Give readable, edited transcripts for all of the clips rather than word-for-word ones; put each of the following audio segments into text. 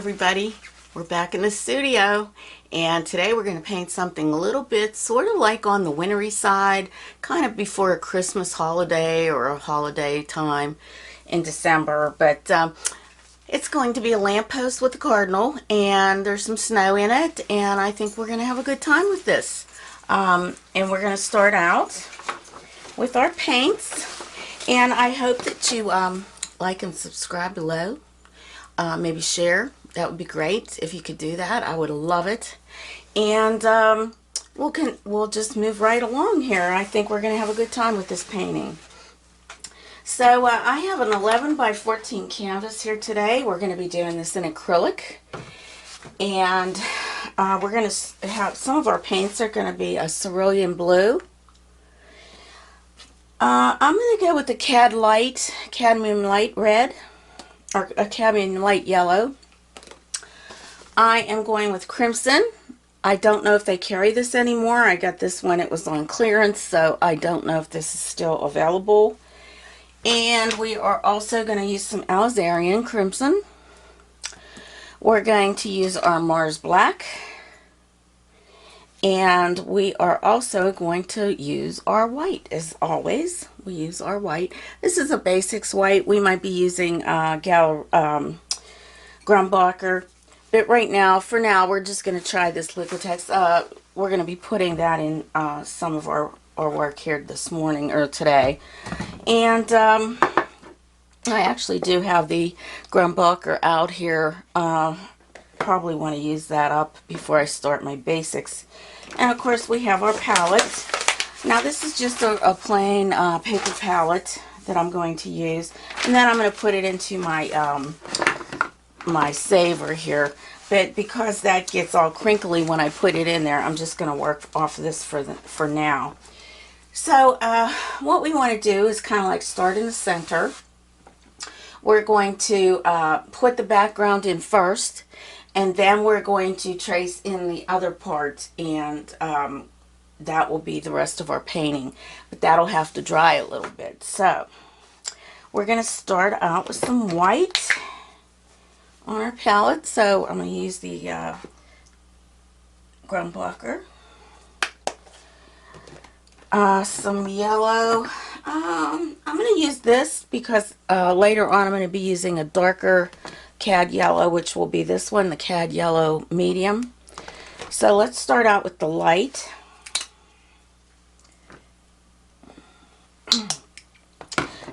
everybody. We're back in the studio, and today we're going to paint something a little bit sort of like on the wintry side, kind of before a Christmas holiday or a holiday time in December. But it's going to be a lamppost with a cardinal, and there's some snow in it, and I think we're going to have a good time with this. And we're going to start out with our paints, and I hope that you like and subscribe below. Maybe share. That would be great if you could do that. I would love it. And we'll just move right along here. I think we're going to have a good time with this painting. So I have an 11 by 14 canvas here today. We're going to be doing this in acrylic. And we're going to have some of our paints are going to be a cerulean blue. I'm going to go with the cadmium light red, or a cadmium light yellow. I am going with crimson. I don't know if they carry this anymore. I got this one, it was on clearance, so I don't know if this is still available. And we are also going to use some alizarin crimson. We're going to use our Mars black. And we are also going to use our white, as always. We use our white. This is a basics white. We might be using Grumbacher. But right now, for now, we're just going to try this Liquitex. We're going to be putting that in some of our work here this morning, or today. And I actually do have the Grumbacher out here. Probably want to use that up before I start my basics. And of course, we have our palette. Now, this is just a plain paper palette that I'm going to use. And then I'm going to put it into my my saver here, but because that gets all crinkly when I put it in there, I'm just going to work off of this for now. So what we want to do is kind of like start in the center. We're going to put the background in first, and then we're going to trace in the other part, and that will be the rest of our painting, but that'll have to dry a little bit. So we're going to start out with some white on our palette. So I'm going to use the Grumbacher. Some yellow. I'm going to use this because later on I'm going to be using a darker cad yellow, which will be this one, the cad yellow medium. So let's start out with the light.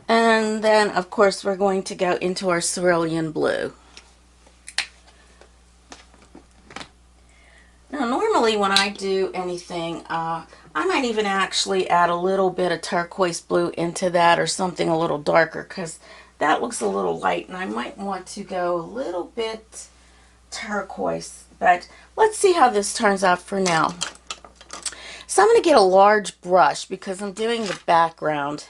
And then, of course, we're going to go into our cerulean blue. Now, normally when I do anything, I might even actually add a little bit of turquoise blue into that, or something a little darker, because that looks a little light, and I might want to go a little bit turquoise. But let's see how this turns out for now. So I'm going to get a large brush because I'm doing the background.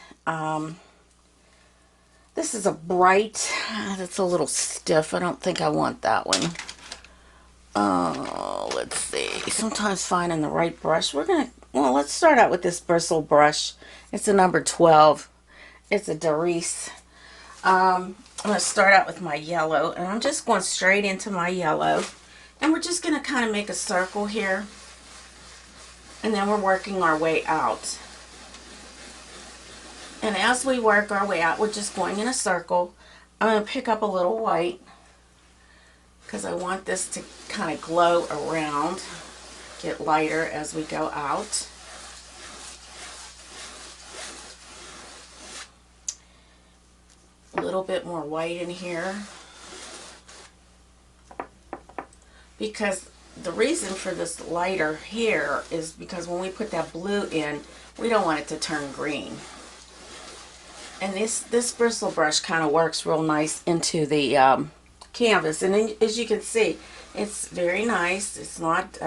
This is a bright, that's a little stiff. I don't think I want that one. Let's see. Sometimes finding the right brush. Let's start out with this bristle brush. It's a number 12. It's a Doris. I'm going to start out with my yellow, and I'm just going straight into my yellow. And we're just going to kind of make a circle here. And then we're working our way out. And as we work our way out, we're just going in a circle. I'm going to pick up a little white, because I want this to kind of glow around, get lighter as we go out. A little bit more white in here, because the reason for this lighter here is because when we put that blue in, we don't want it to turn green. And this bristle brush kind of works real nice into the canvas, and as you can see, it's very nice. It's not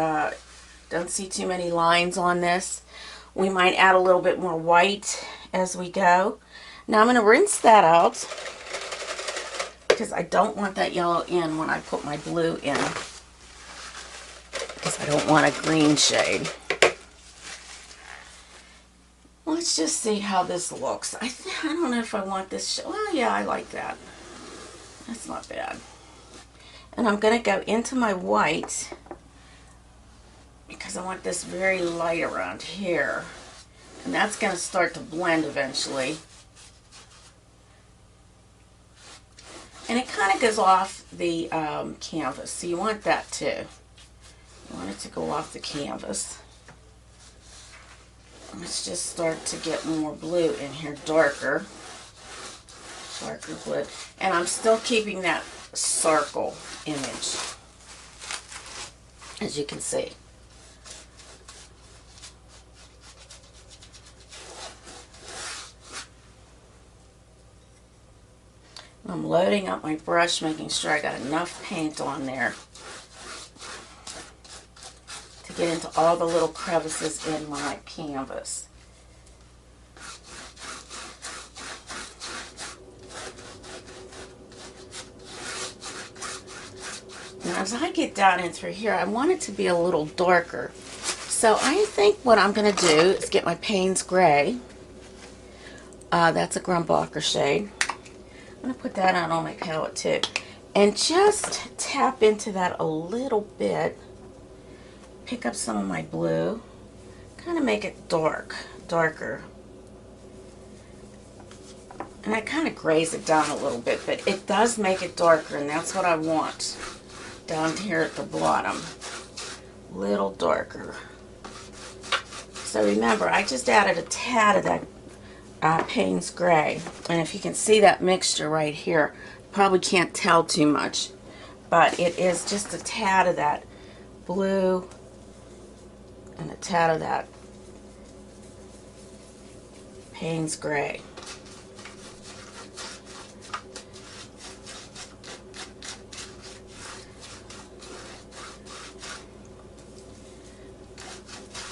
don't see too many lines on this. We might add a little bit more white as we go. Now I'm going to rinse that out because I don't want that yellow in when I put my blue in, because I don't want a green shade. Let's just see how this looks. I don't know if I want this. Well, yeah, I like that. That's not bad. And I'm going to go into my white because I want this very light around here. And that's going to start to blend eventually. And it kind of goes off the canvas, so you want that too. You want it to go off the canvas. Let's just start to get more blue in here, darker blue. And I'm still keeping that circle image, as you can see. I'm loading up my brush, making sure I got enough paint on there to get into all the little crevices in my canvas. Now as I get down in through here, I want it to be a little darker. So I think what I'm going to do is get my Payne's Gray. That's a Grumbacher shade. I'm going to put that out on my palette too. And just tap into that a little bit. Pick up some of my blue. Kind of make it darker. And I kind of graze it down a little bit, but it does make it darker, and that's what I want. Down here at the bottom. Little darker. So remember, I just added a tad of that Payne's Gray, and if you can see that mixture right here, probably can't tell too much, but it is just a tad of that blue and a tad of that Payne's Gray.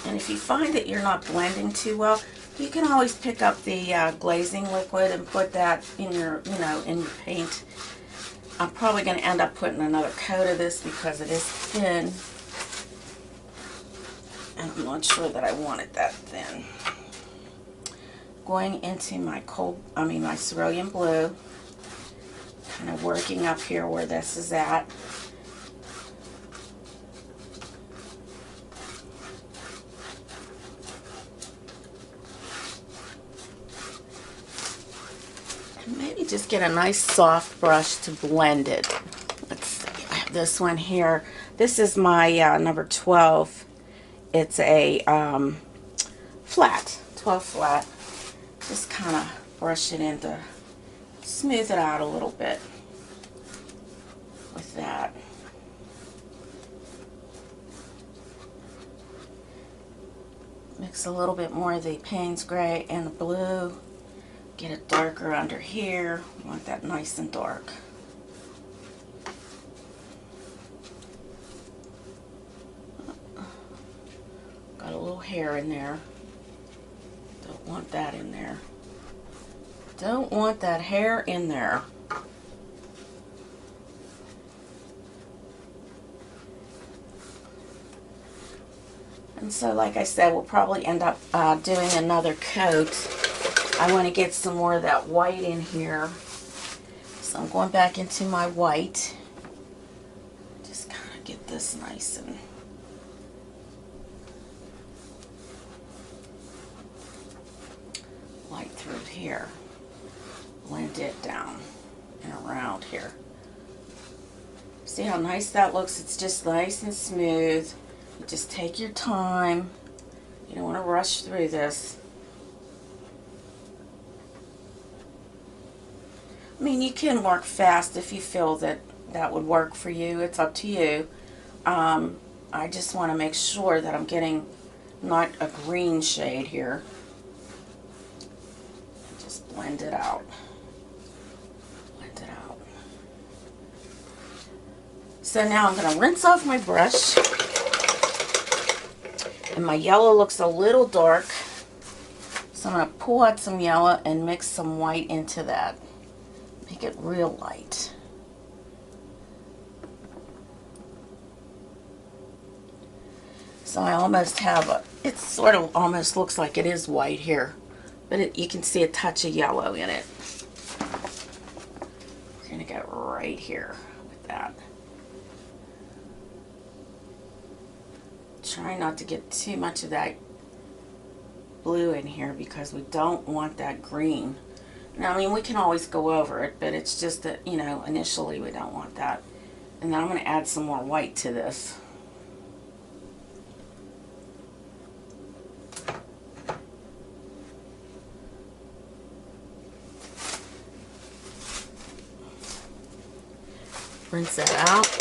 And if you find that you're not blending too well, you can always pick up the glazing liquid and put that in your, in your paint. I'm probably going to end up putting another coat of this because it is thin. And I'm not sure that I want it that thin. Going into my my cerulean blue. Kind of working up here where this is at. Maybe just get a nice soft brush to blend it. Let's see, I have this one here. This is my number 12. It's a flat, 12 flat. Just kind of brush it in to smooth it out a little bit with that. Mix a little bit more of the Payne's Gray and the blue. Get it darker under here. You want that nice and dark. Got a little hair in there. Don't want that in there. Don't want that hair in there. And so, like I said, we'll probably end up doing another coat. I want to get some more of that white in here. So I'm going back into my white. Just kind of get this nice and light through here. Blend it down and around here. See how nice that looks? It's just nice and smooth. You just take your time. You don't want to rush through this. I mean, you can work fast if you feel that that would work for you. It's up to you. I just want to make sure that I'm getting not a green shade here. Just blend it out. Blend it out. So now I'm going to rinse off my brush. And my yellow looks a little dark. So I'm going to pull out some yellow and mix some white into that. Make it real light. So I almost have it sort of almost looks like it is white here, but you can see a touch of yellow in it. We're going to go right here with that. trying not to get too much of that blue in here because we don't want that green. Now, I mean, we can always go over it, but it's just that, you know, initially we don't want that. And then I'm going to add some more white to this. Rinse that out.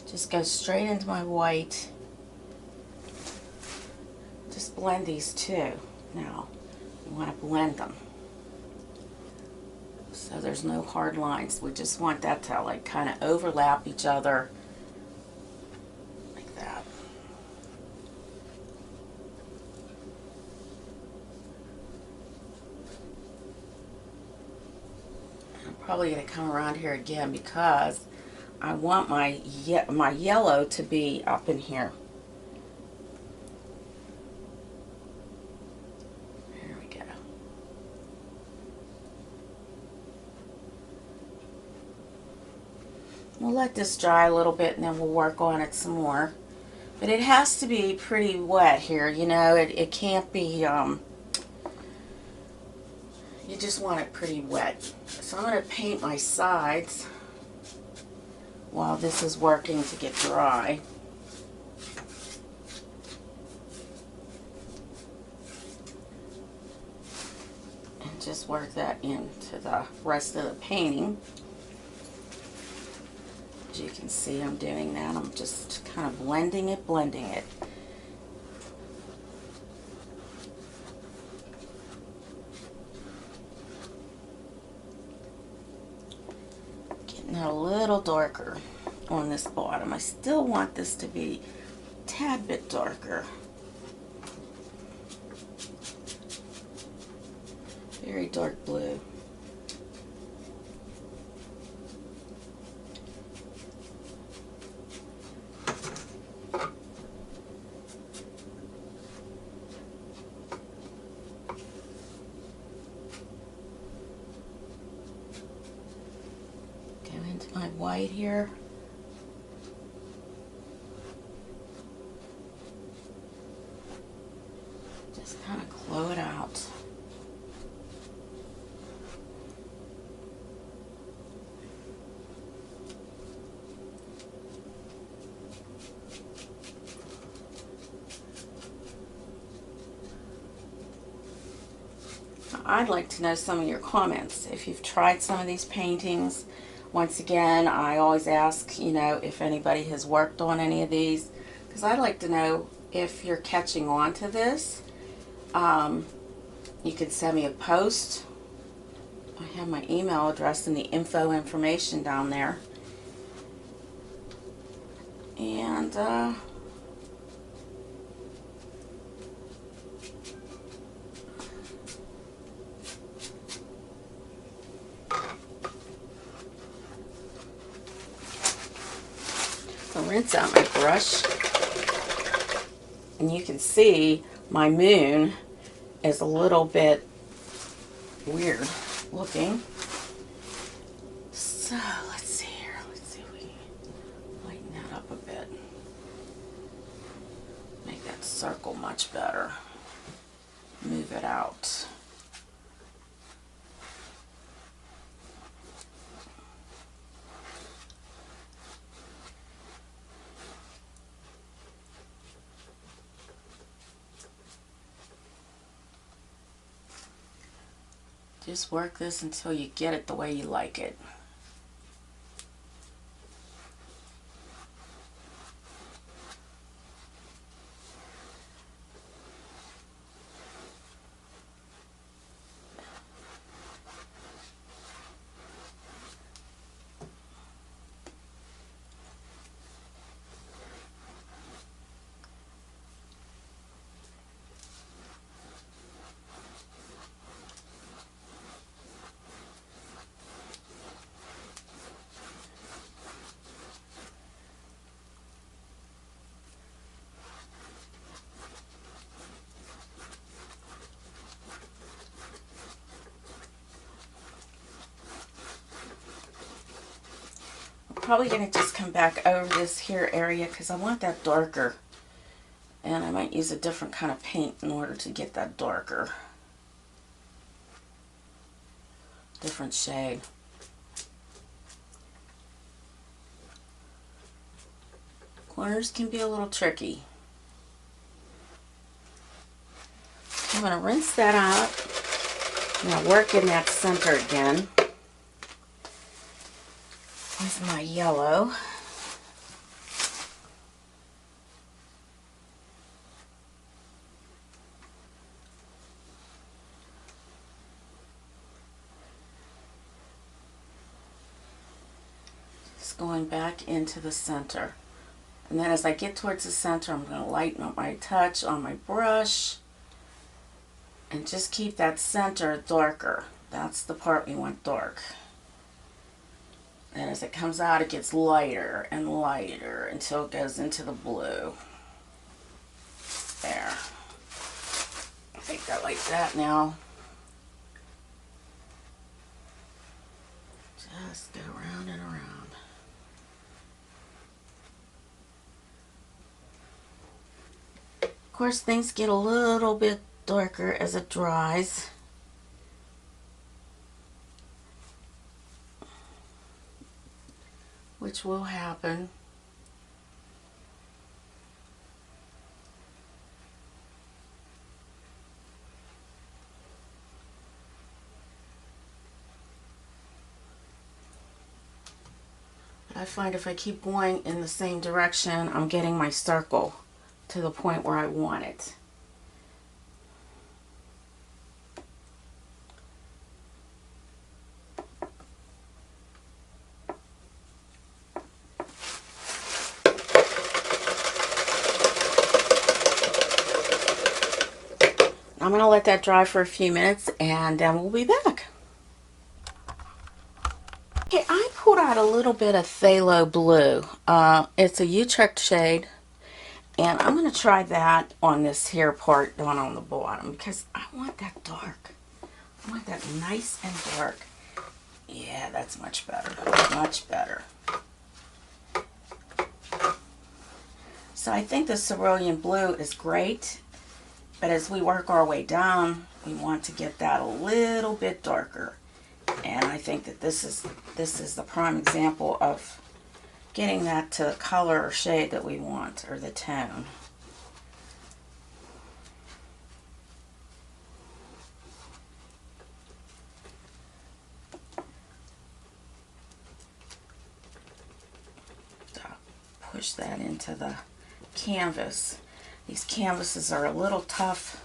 Just go straight into my white. Just blend these two. Now, you want to blend them so there's no hard lines. We just want that to like kind of overlap each other like that. I'm probably going to come around here again because I want my yellow to be up in here. There we go. We'll let this dry a little bit and then we'll work on it some more. But it has to be pretty wet here, you know, it can't be, you just want it pretty wet. So I'm going to paint my sides while this is working to get dry. And just work that into the rest of the painting. As you can see, I'm doing that. I'm just kind of blending it. Getting it a little darker on this bottom. I still want this to be a tad bit darker. Very dark blue. My white here. Just kind of glow it out. I'd like to know some of your comments if you've tried some of these paintings. Once again, I always ask, you know, if anybody has worked on any of these, because I'd like to know if you're catching on to this. You could send me a post. I have my email address and the information down there. And I'll rinse out my brush, and you can see my moon is a little bit weird looking. So let's see here. Let's see if we can lighten that up a bit. Make that circle much better. Move it out. Just work this until you get it the way you like it. probably going to just come back over this here area because I want that darker. And I might use a different kind of paint in order to get that darker. Different shade. Corners can be a little tricky. I'm going to rinse that out. I'm going to work in that center again with my yellow. Just going back into the center. And then as I get towards the center, I'm going to lighten up my touch on my brush. And just keep that center darker. That's the part we want dark. And as it comes out, it gets lighter and lighter until it goes into the blue. There. I think I like that now. Just go around and around. Of course, things get a little bit darker as it dries. Which will happen. I find if I keep going in the same direction, I'm getting my circle to the point where I want it. I'm going to let that dry for a few minutes and then we'll be back. Okay, I pulled out a little bit of phthalo blue. It's a Utrecht shade, and I'm going to try that on this hair part down on the bottom because I want that dark. I want that nice and dark. Yeah, that's much better. Much better. So I think the cerulean blue is great. But as we work our way down, we want to get that a little bit darker. And I think that this is the prime example of getting that to the color or shade that we want, or the tone. So push that into the canvas. These canvases are a little tough,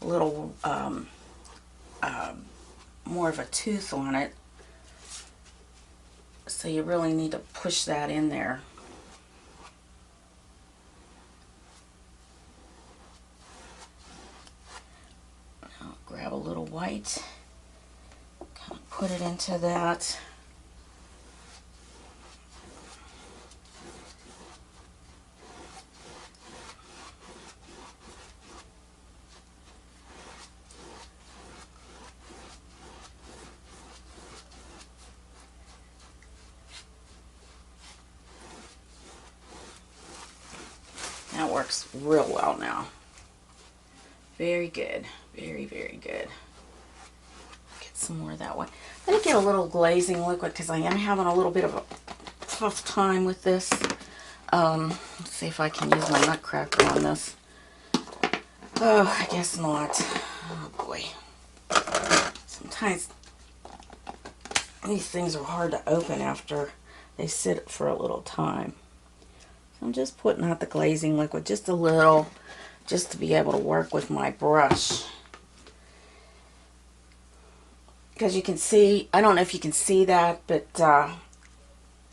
a little more of a tooth on it. So you really need to push that in there. I'll grab a little white, kind of put it into that. That works real well now. Very good. Very, very good. Get some more of that one. I'm going to get a little glazing liquid because I am having a little bit of a tough time with this. Let's see if I can use my nutcracker on this. Oh, I guess not. Oh boy. Sometimes these things are hard to open after they sit for a little time. So I'm just putting out the glazing liquid just a little, just to be able to work with my brush. Because you can see, I don't know if you can see that, but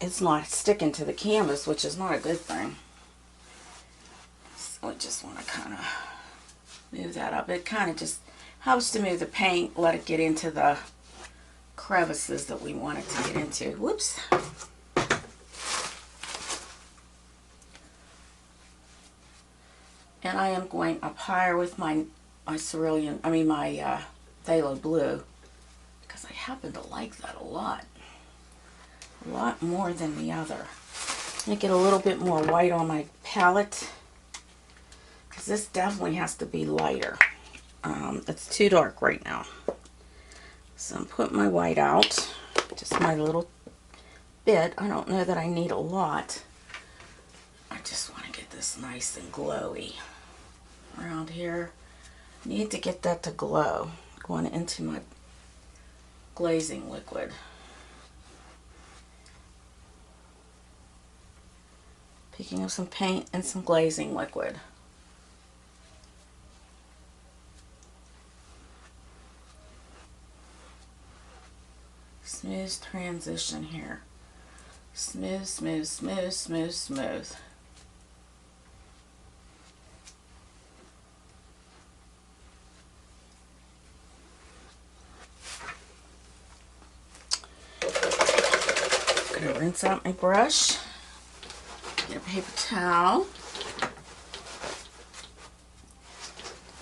it's not sticking to the canvas, which is not a good thing. So I just want to kind of move that up. It kind of just helps to move the paint, let it get into the crevices that we want it to get into. Whoops. And I am going up higher with my cerulean, my phthalo blue, because I happen to like that a lot more than the other. I'm going to get a little bit more white on my palette, because this definitely has to be lighter. It's too dark right now. So I'm putting my white out, just my little bit. I don't know that I need a lot. I just want to get this nice and glowy around here. Need to get that to glow going into my glazing liquid. Picking up some paint and some glazing liquid. Smooth transition here. Smooth, smooth, smooth, smooth, smooth. I'm gonna rinse out my brush. Get a paper towel.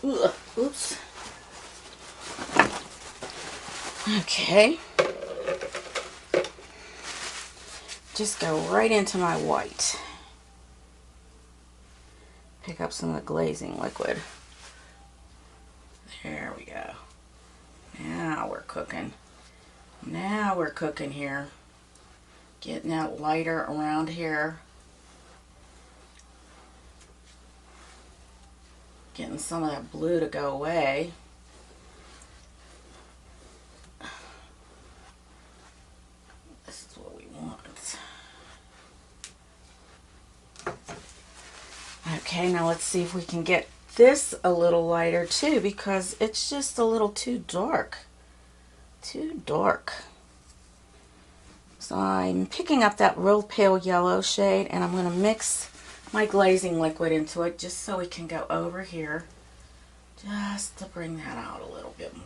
Ugh, oops. Okay. Just go right into my white. Pick up some of the glazing liquid. There we go. Now we're cooking. Now we're cooking here. Getting that lighter around here. Getting some of that blue to go away. This is what we want. Okay, now let's see if we can get this a little lighter too, because it's just a little too dark. Too dark. So I'm picking up that real pale yellow shade, and I'm going to mix my glazing liquid into it just so we can go over here, just to bring that out a little bit more.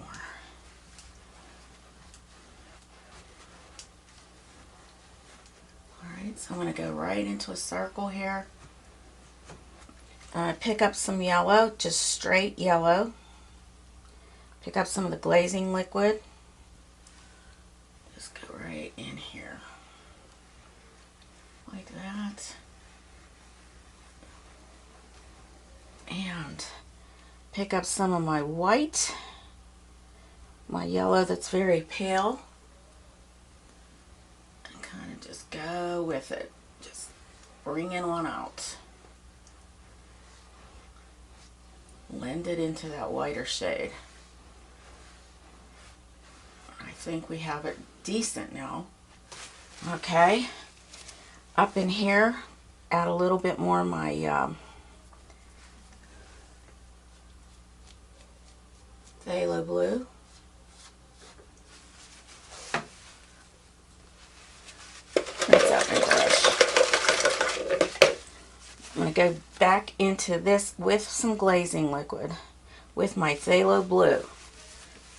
Alright, so I'm going to go right into a circle here. Pick up some yellow, just straight yellow. Pick up some of the glazing liquid. Just go right in here. Like that. And pick up some of my white, my yellow that's very pale, and kind of just go with it. Just bring it on out. Blend it into that whiter shade. I think we have it decent now. Okay, up in here, add a little bit more of my phthalo blue. Rinse out my brush. I'm going to go back into this with some glazing liquid with my phthalo blue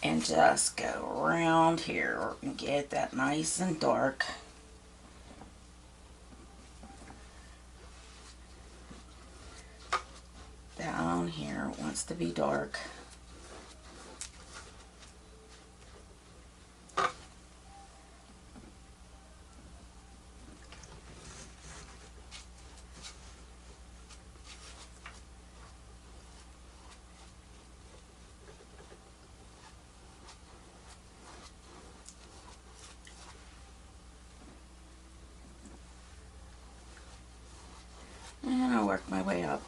and just go around here and get that nice and dark. Down here, it wants to be dark. And I'll work my way up,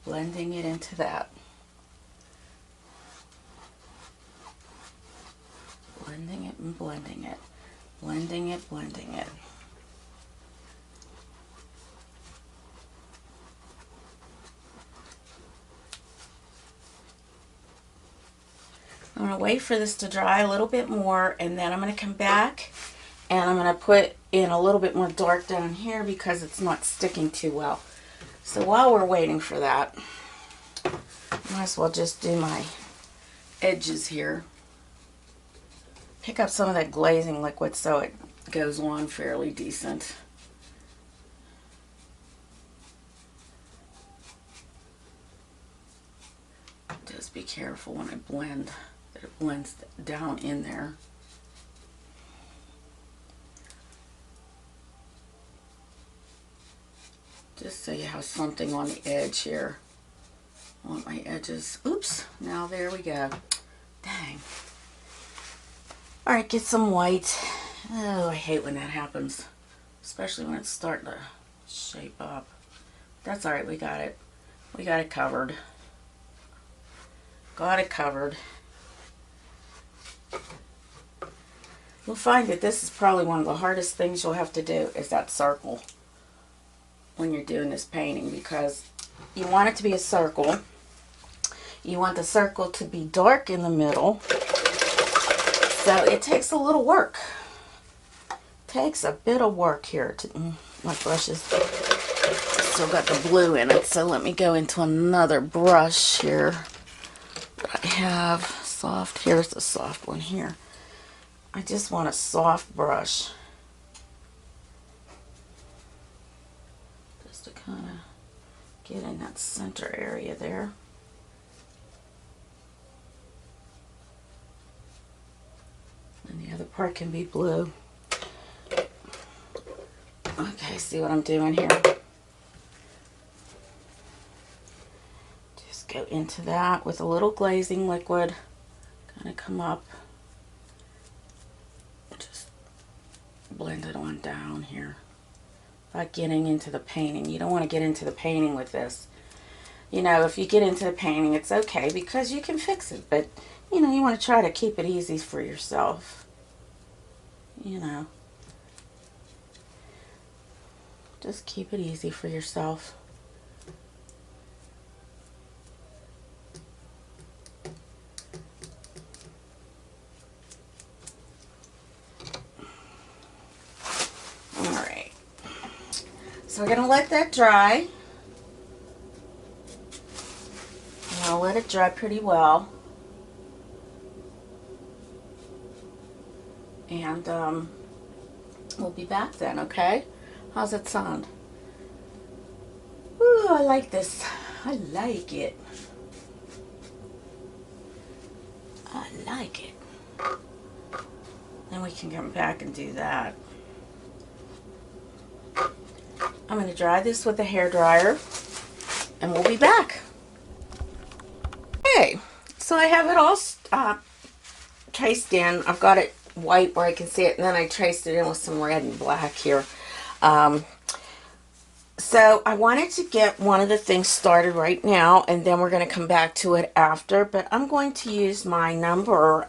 blending it into that. Blending it and blending it. Blending it, blending it. I'm going to wait for this to dry a little bit more, and then I'm going to come back and I'm going to put in a little bit more dark down here because it's not sticking too well. So while we're waiting for that, might as well just do my edges here. Pick up some of that glazing liquid so it goes on fairly decent. Just be careful when I blend that it blends down in there. Just so you have something on the edge here. I want my edges. Oops, now there we go. Dang. Alright, get some white. Oh, I hate when that happens. Especially when it's starting to shape up. That's alright, we got it. We got it covered. Got it covered. You'll find that this is probably one of the hardest things you'll have to do is that circle when you're doing this painting, because you want it to be a circle. You want the circle to be dark in the middle. So it takes a little work. Takes a bit of work here. My brush is still got the blue in it, so let me go into another brush here. I have soft. Here's a soft one here. I just want a soft brush. Just to kind of get in that center area there. And the other part can be blue. Okay, see what I'm doing here? Just go into that with a little glazing liquid. Kind of come up. Just blend it on down here. Without getting into the painting. You don't want to get into the painting with this. You know, if you get into the painting, it's okay because you can fix it. But, you know, you want to try to keep it easy for yourself. You know. Just keep it easy for yourself. Alright. So we're going to let that dry. And I'll let it dry pretty well. And we'll be back then, okay? How's it sound? Ooh, I like this. I like it. I like it. Then we can come back and do that. I'm going to dry this with a hairdryer and we'll be back. Okay, so I have it all traced in. I've got it white where I can see it, and then I traced it in with some red and black here. So I wanted to get one of the things started right now, and then we're going to come back to it after, but I'm going to use my number,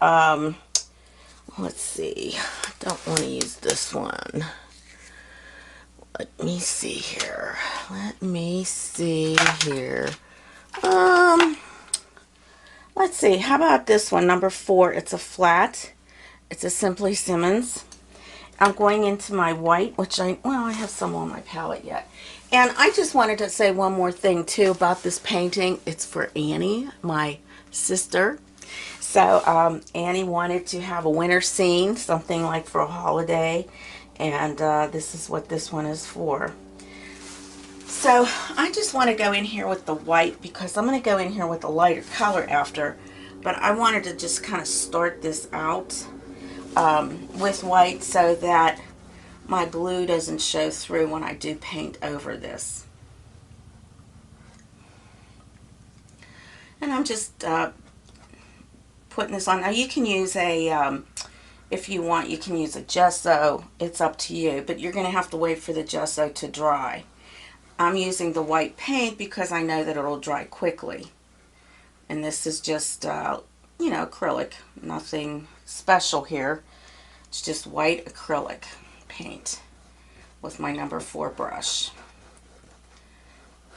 let's see, I don't want to use this one. Let me see here. Let me see here. Let's see, how about this one, number 4, it's a flat. It's a Simply Simmons. I'm going into my white, which I have some on my palette yet. And I just wanted to say one more thing too about this painting. It's for Annie, my sister. So Annie wanted to have a winter scene, something like for a holiday. And this is what this one is for. So I just want to go in here with the white because I'm going to go in here with a lighter color after. But I wanted to just kind of start this out with white so that my blue doesn't show through when I do paint over this. And I'm just putting this on. Now you can use a, if you want, you can use a gesso. It's up to you, but you're going to have to wait for the gesso to dry. I'm using the white paint because I know that it'll dry quickly. And this is just, you know, acrylic. Nothing special here. It's just white acrylic paint with my number 4 brush.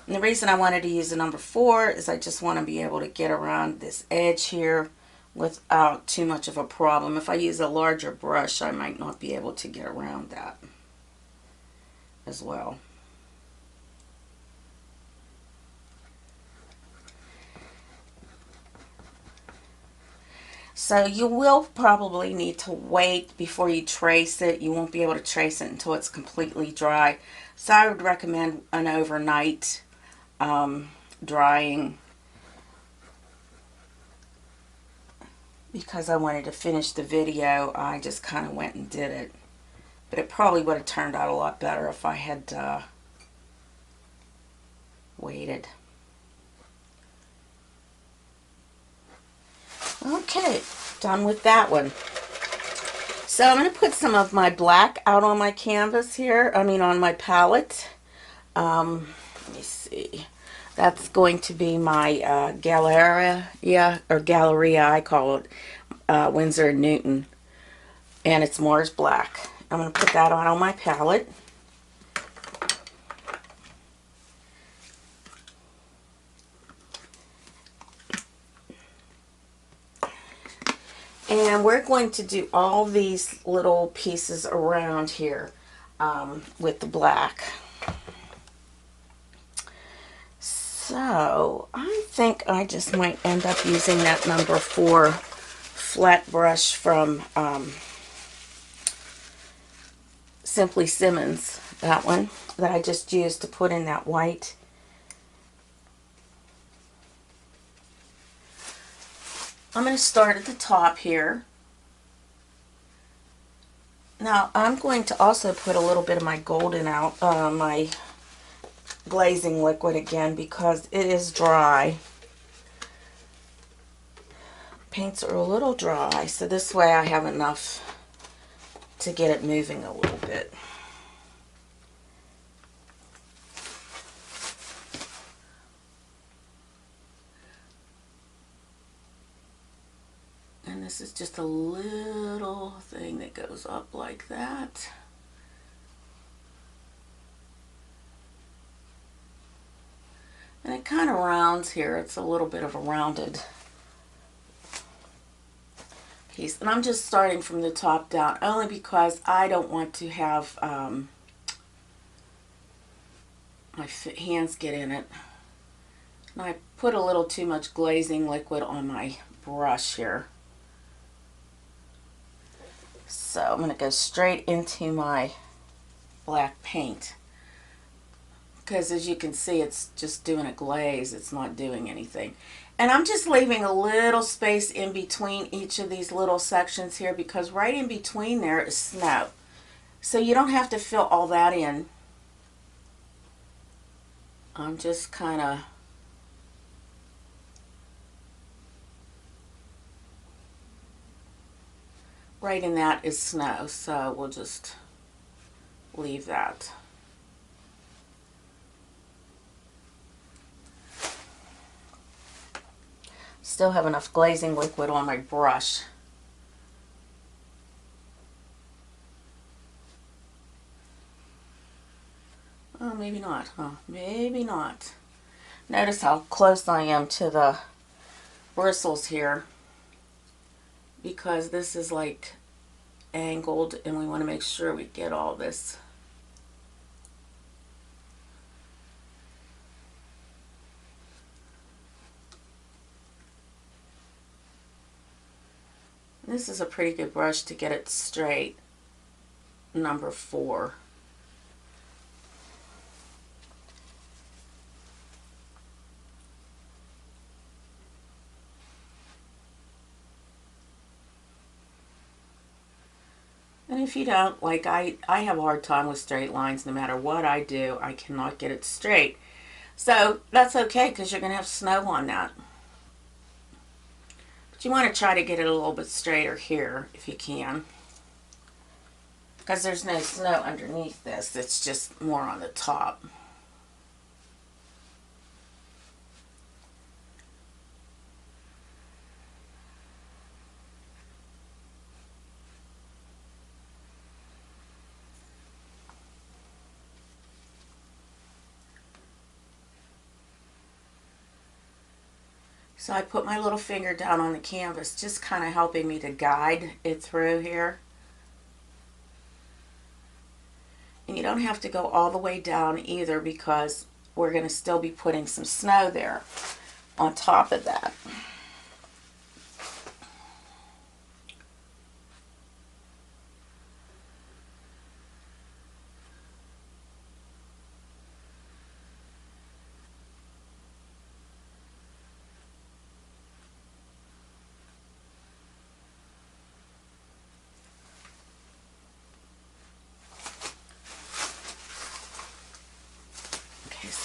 And the reason I wanted to use the number 4 is I just want to be able to get around this edge here without too much of a problem. If I use a larger brush, I might not be able to get around that as well. So you will probably need to wait before you trace it. You won't be able to trace it until it's completely dry. So I would recommend an overnight drying because I wanted to finish the video. I just kind of went and did it. But it probably would have turned out a lot better if I had weighted. Okay, done with that one. So I'm going to put some of my black out on my canvas here, on my palette. Let me see. That's going to be my Galleria, or Galleria, I call it, Winsor & Newton. And it's Mars Black. I'm going to put that on my palette. And we're going to do all these little pieces around here with the black. So I think I just might end up using that number 4 flat brush from Simply Simmons, that one that I just used to put in that white. I'm going to start at the top here. Now I'm going to also put a little bit of my golden out, my glazing liquid again, because it is dry. Paints are a little dry, so this way I have enough to get it moving a little bit. And this is just a little thing that goes up like that. And it kind of rounds here. It's a little bit of a rounded piece. And I'm just starting from the top down, only because I don't want to have my hands get in it. And I put a little too much glazing liquid on my brush here. So I'm going to go straight into my black paint. Because as you can see, it's just doing a glaze. It's not doing anything. And I'm just leaving a little space in between each of these little sections here, because right in between there is snow. So you don't have to fill all that in. I'm just kind of right in that is snow, so we'll just leave that. Still have enough glazing liquid on my brush. Oh, maybe not, huh? Maybe not. Notice how close I am to the bristles here, because this is like angled and we want to make sure we get all this. This is a pretty good brush to get it straight, number 4. And if you don't, like I have a hard time with straight lines. No matter what I do, I cannot get it straight. So that's okay, because you're going to have snow on that. But you want to try to get it a little bit straighter here if you can, because there's no snow underneath this. It's just more on the top. So I put my little finger down on the canvas, just kind of helping me to guide it through here. And you don't have to go all the way down either, because we're going to still be putting some snow there on top of that.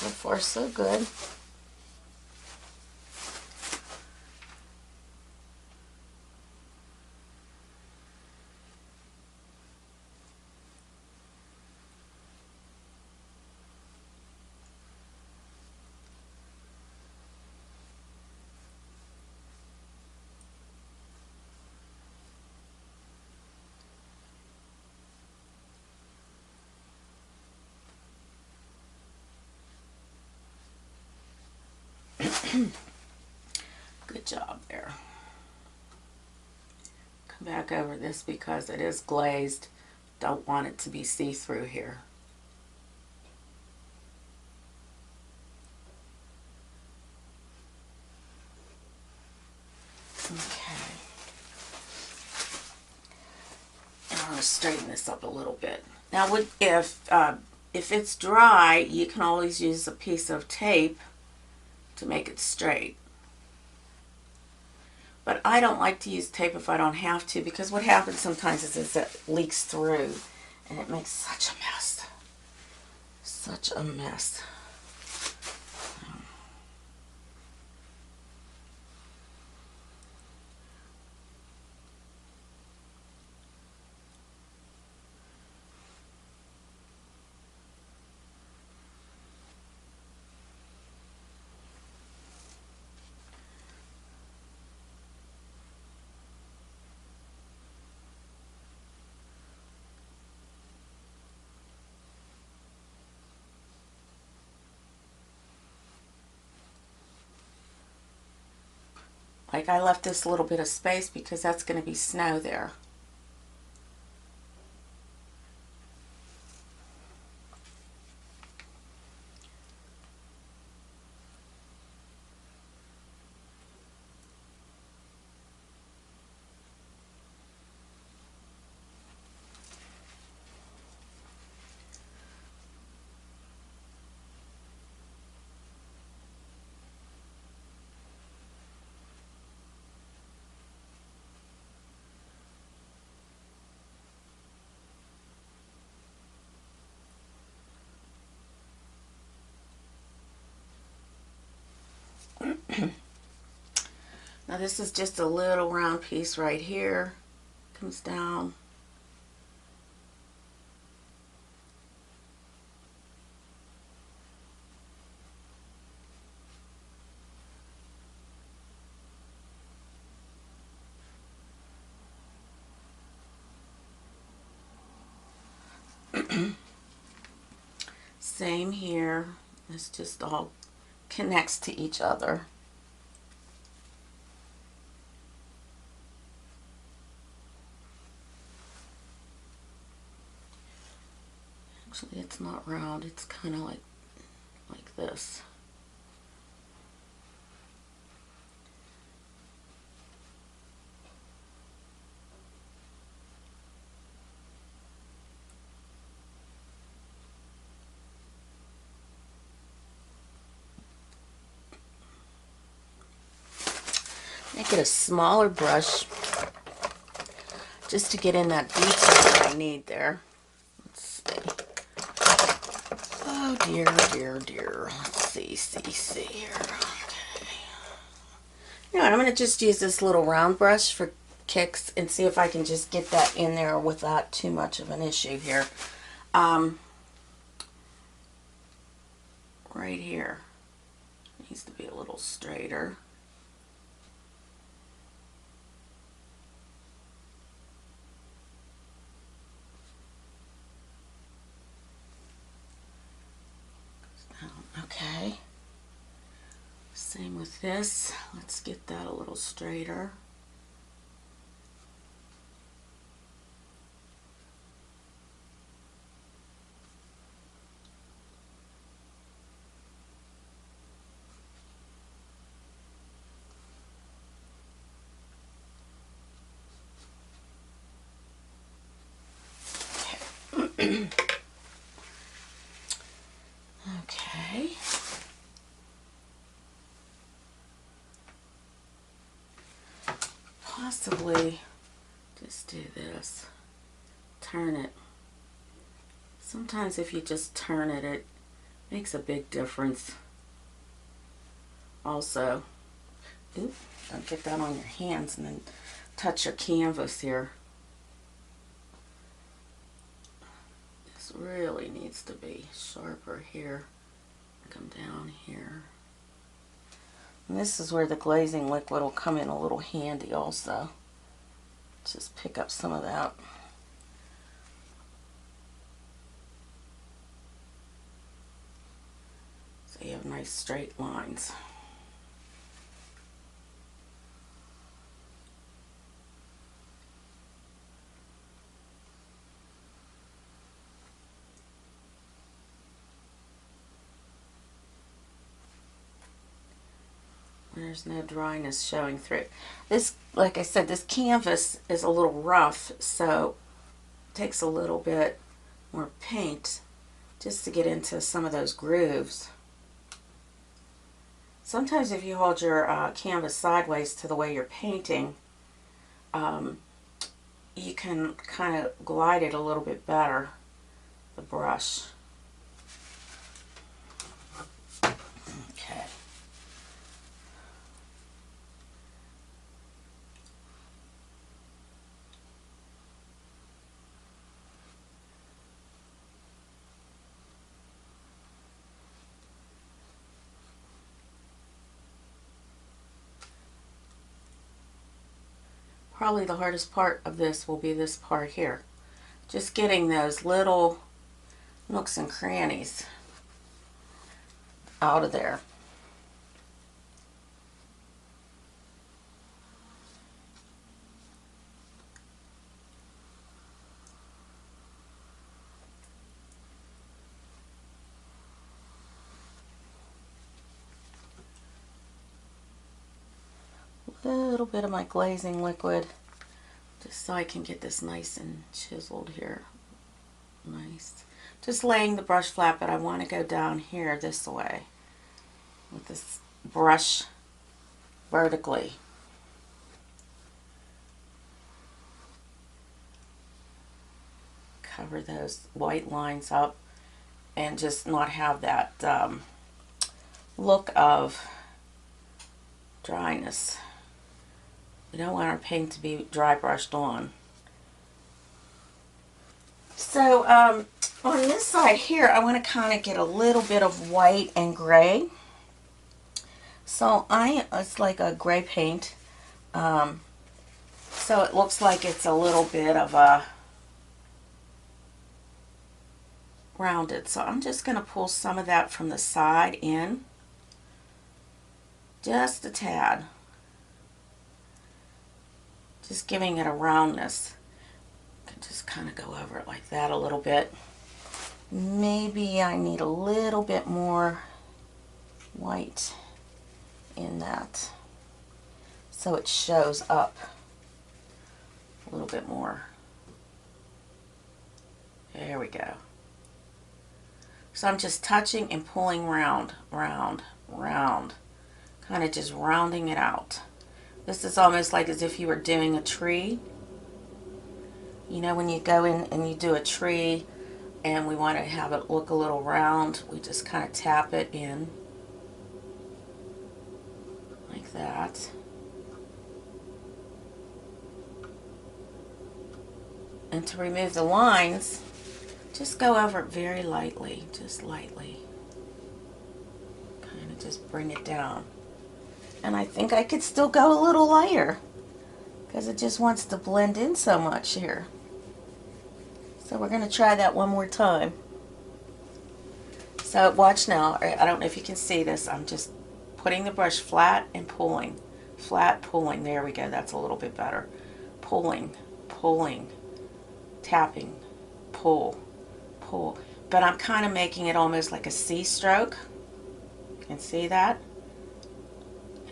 So far, so good. Good job there. Come back over this because it is glazed. Don't want it to be see-through here. Okay. And I'm going to straighten this up a little bit. Now, if it's dry, you can always use a piece of tape to make it straight. But I don't like to use tape if I don't have to, because what happens sometimes is it leaks through and it makes such a mess. Such a mess. Like, I left this little bit of space because that's going to be snow there. Now this is just a little round piece right here. Comes down. Same here. It's just all connects to each other. Actually, it's not round. It's kind of like this. Make it a smaller brush just to get in that detail that I need there. Let's see. Oh dear, dear, dear. Let's see here. Okay. You know what, I'm going to just use this little round brush for kicks and see if I can just get that in there without too much of an issue here. Right here. Needs to be a little straighter. Okay. Same with this. Let's get that a little straighter. Okay. Okay. Possibly just do this. Turn it. Sometimes if you just turn it, it Makes a big difference. Also, oops, don't get that on your hands and then touch your canvas here. This really needs to be sharper here. Come down here. And this is where the glazing liquid will come in a little handy also. Just pick up some of that. So you have nice straight lines. There's no dryness showing through. This, like I said, this canvas is a little rough, so it takes a little bit more paint just to get into some of those grooves. Sometimes if you hold your canvas sideways to the way you're painting, you can kind of glide it a little bit better, the brush. Okay. Probably the hardest part of this will be this part here. Just getting those little nooks and crannies out of there. A little bit of my glazing liquid just so I can get this nice and chiseled here. Nice. Just laying the brush flat, but I want to go down here this way with this brush vertically. Cover those white lines up and just not have that look of dryness. We don't want our paint to be dry brushed on. So on this side here, I want to kind of get a little bit of white and gray. So it's like a gray paint. So it looks like it's a little bit of a rounded. So I'm just going to pull some of that from the side in. Just a tad. Just giving it a roundness. Can just kind of go over it like that a little bit. Maybe I need a little bit more white in that so it shows up a little bit more. There we go. So I'm just touching and pulling round, round, round. Kind of just rounding it out. This is almost like as if you were doing a tree. You know, when you go in and you do a tree and we want to have it look a little round, we just kind of tap it in like that. And to remove the lines, just go over it very lightly, just lightly. Kind of just bring it down. And I think I could still go a little lighter because it just wants to blend in so much here. So we're going to try that one more time. So watch now. I don't know if you can see this. I'm just putting the brush flat and pulling. Flat, pulling. There we go. That's a little bit better. Pulling, pulling, tapping, pull, pull. But I'm kind of making it almost like a C stroke. You can see that?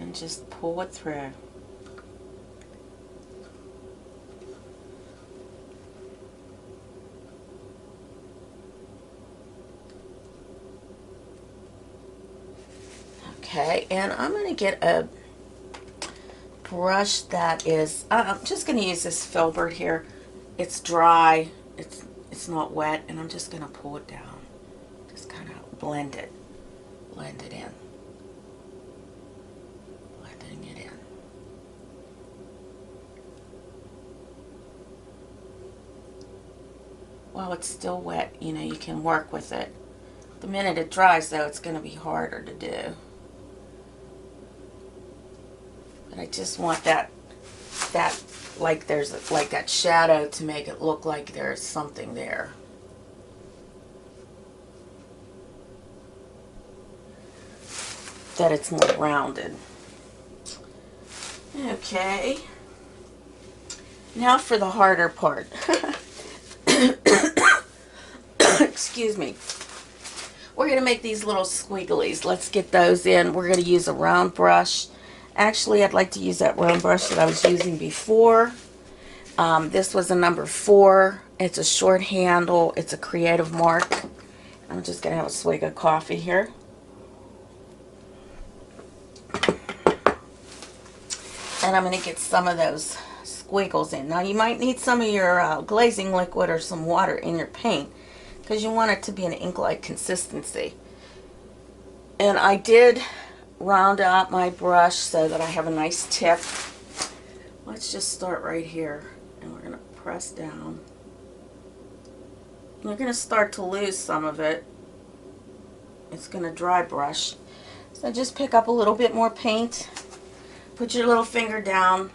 And just pull it through. Okay, and I'm going to get a brush that is, I'm just going to use this filbert here. It's dry, it's not wet, and I'm just going to pull it down. Just kind of blend it. Blend it in. Blending it in. While it's still wet, you know, you can work with it. The minute it dries, though, it's going to be harder to do. But I just want that like there's like that shadow to make it look like there's something there. That it's more rounded. Okay. Now for the harder part. Excuse me. We're going to make these little squigglies. Let's get those in. We're going to use a round brush. Actually, I'd like to use that round brush that I was using before. This was a number 4. It's a short handle. It's a creative mark. I'm just going to have a swig of coffee here. And I'm going to get some of those squiggles in. Now, you might need some of your glazing liquid or some water in your paint because you want it to be an ink-like consistency. And I did round out my brush so that I have a nice tip. Let's just start right here, and we're going to press down. You're going to start to lose some of it. It's going to dry brush. So just pick up a little bit more paint, put your little finger down,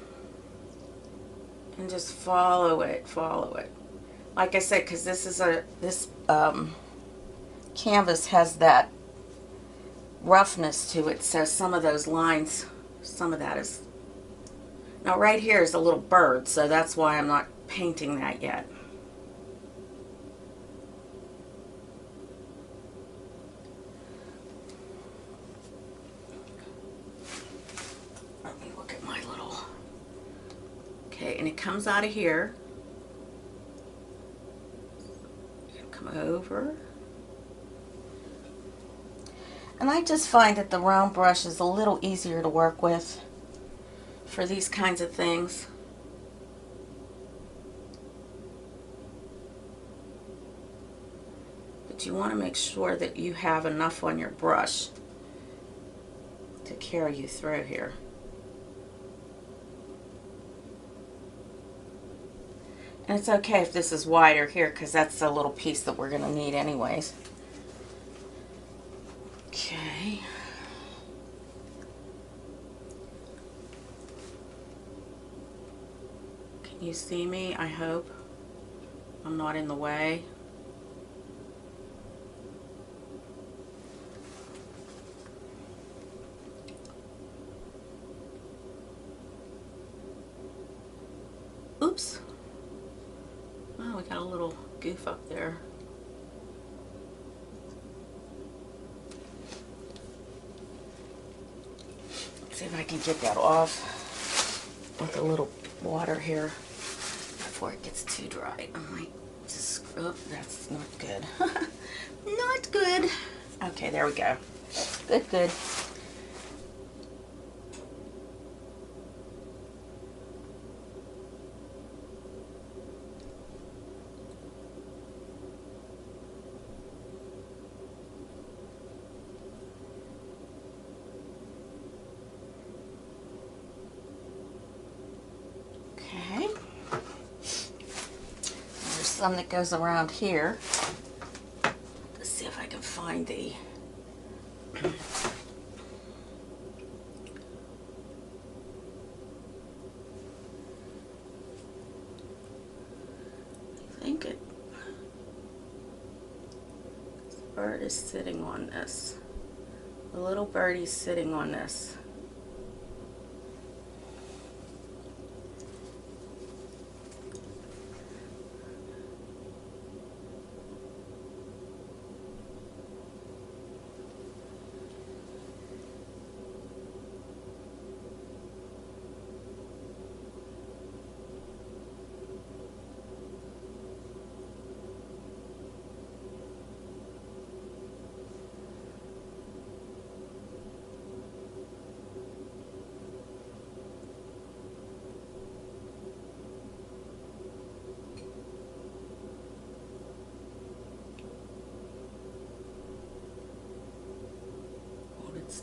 and just follow it, follow it. Like I said, because this canvas has that roughness to it, so some of those lines, some of that is. Now right here is a little bird, so that's why I'm not painting that yet. Let me look at my little. Okay, and it comes out of here. Come over. And I just find that the round brush is a little easier to work with for these kinds of things. But you want to make sure that you have enough on your brush to carry you through here. And it's okay if this is wider here because that's the little piece that we're going to need anyways. Okay. Can you see me? I hope I'm not in the way. Oops. Oh, we got a little goof up there. Let's see if I can get that off with a little water here before it gets too dry. I might just, oh, that's not good. Not good. Okay, there we go. Good, good. Okay. There's some that goes around here. Let's see if I can find the bird is sitting on this. The little birdie's sitting on this.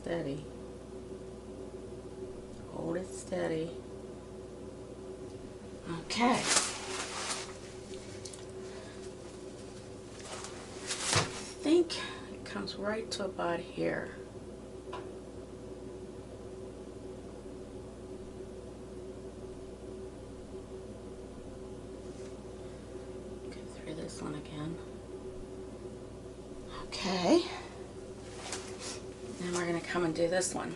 steady. Hold it steady. Okay. I think it comes right to about here. Go through this one again. Okay. Then we're going to come and do this one.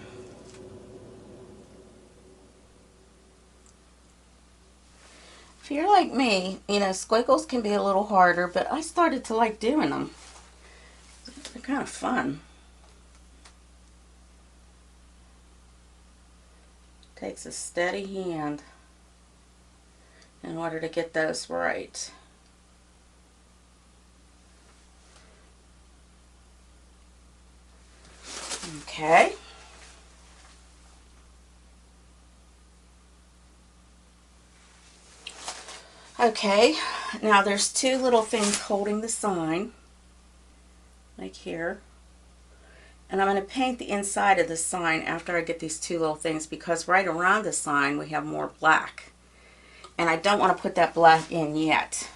If you're like me, you know, squiggles can be a little harder, but I started to like doing them. They're kind of fun. Takes a steady hand in order to get those right. Okay. Okay, now there's two little things holding the sign, like here. And I'm going to paint the inside of the sign after I get these two little things, because right around the sign we have more black. And I don't want to put that black in yet.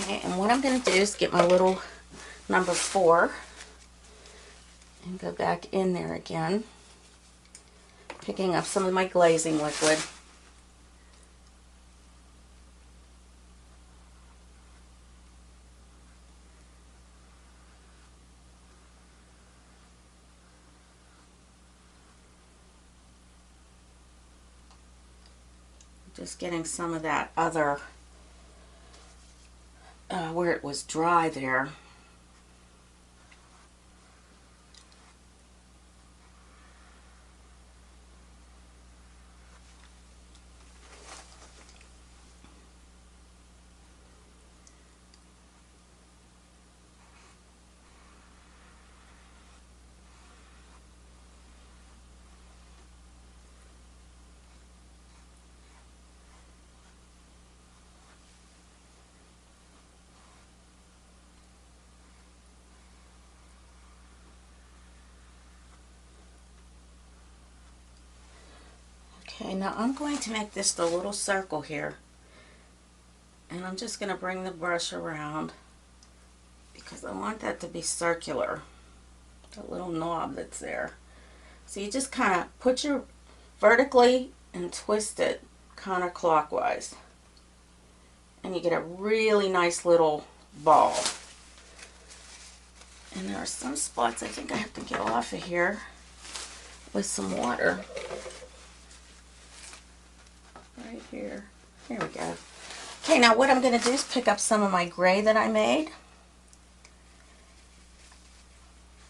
Okay, and what I'm going to do is get my little number 4 and go back in there again, picking up some of my glazing liquid. Just getting some of that other, where it was dry there. Okay, now I'm going to make this the little circle here, and I'm just going to bring the brush around because I want that to be circular, that little knob that's there. So you just kind of put your vertically and twist it counterclockwise, and you get a really nice little ball. And there are some spots I think I have to get off of here with some water. Right here. There we go. Okay, now what I'm going to do is pick up some of my gray that I made.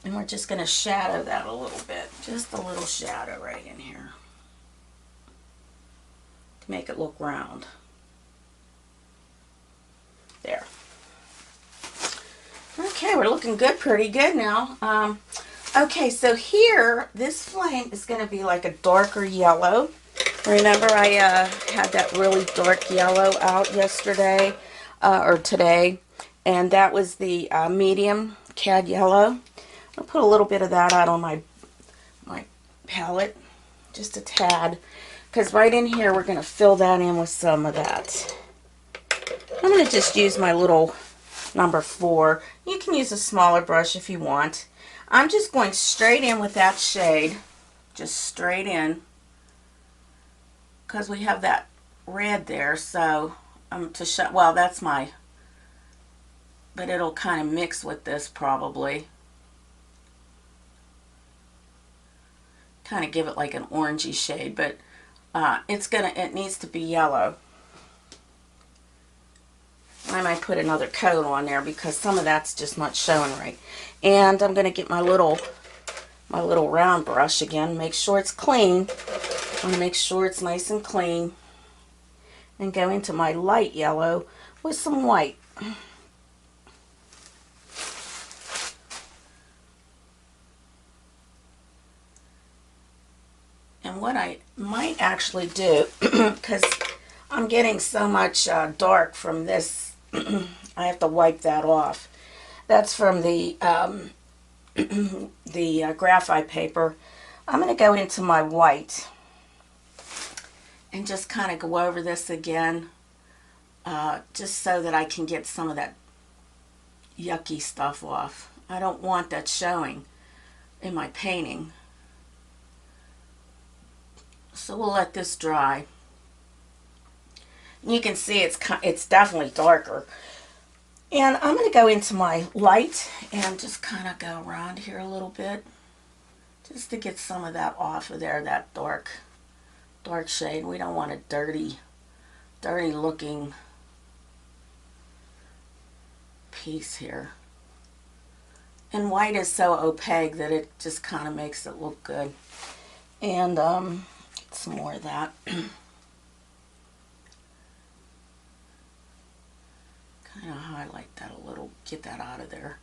And we're just going to shadow that a little bit. Just a little shadow right in here to make it look round. There. Okay, we're looking good, pretty good now. Okay, so here, this flame is going to be like a darker yellow. Remember I had that really dark yellow out yesterday, or today, and that was the medium cad yellow. I'll put a little bit of that out on my palette, just a tad, because right in here we're going to fill that in with some of that. I'm going to just use my little number 4. You can use a smaller brush if you want. I'm just going straight in with that shade, just straight in, because we have that red there, so to show, well, that's my, but it'll kind of mix with this probably. Kind of give it like an orangey shade, but it needs to be yellow. I might put another coat on there because some of that's just not showing right. And I'm going to get my little round brush again, make sure it's clean. I want to make sure it's nice and clean, and go into my light yellow with some white. what I might actually do, because I'm getting so much dark from this, I have to wipe that off. That's from the graphite paper. I'm going to go into my white and just kind of go over this again, just so that I can get some of that yucky stuff off. I don't want that showing in my painting. So we'll let this dry. You can see it's definitely darker. And I'm going to go into my light and just kind of go around here a little bit, just to get some of that off of there, that dark shade. We don't want a dirty looking piece here. And white is so opaque that it just kind of makes it look good. And get some more of that. Kind of highlight that a little, get that out of there.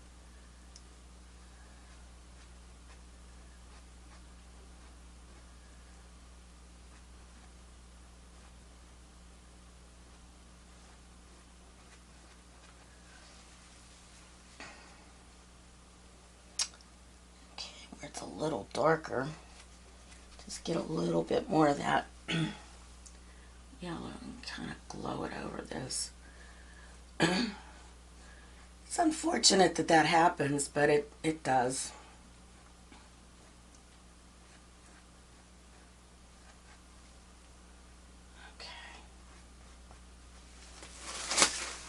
Okay, where it's a little darker, just get a little bit more of that yellow and kind of glow it over this. It's unfortunate that that happens, but it does. Okay.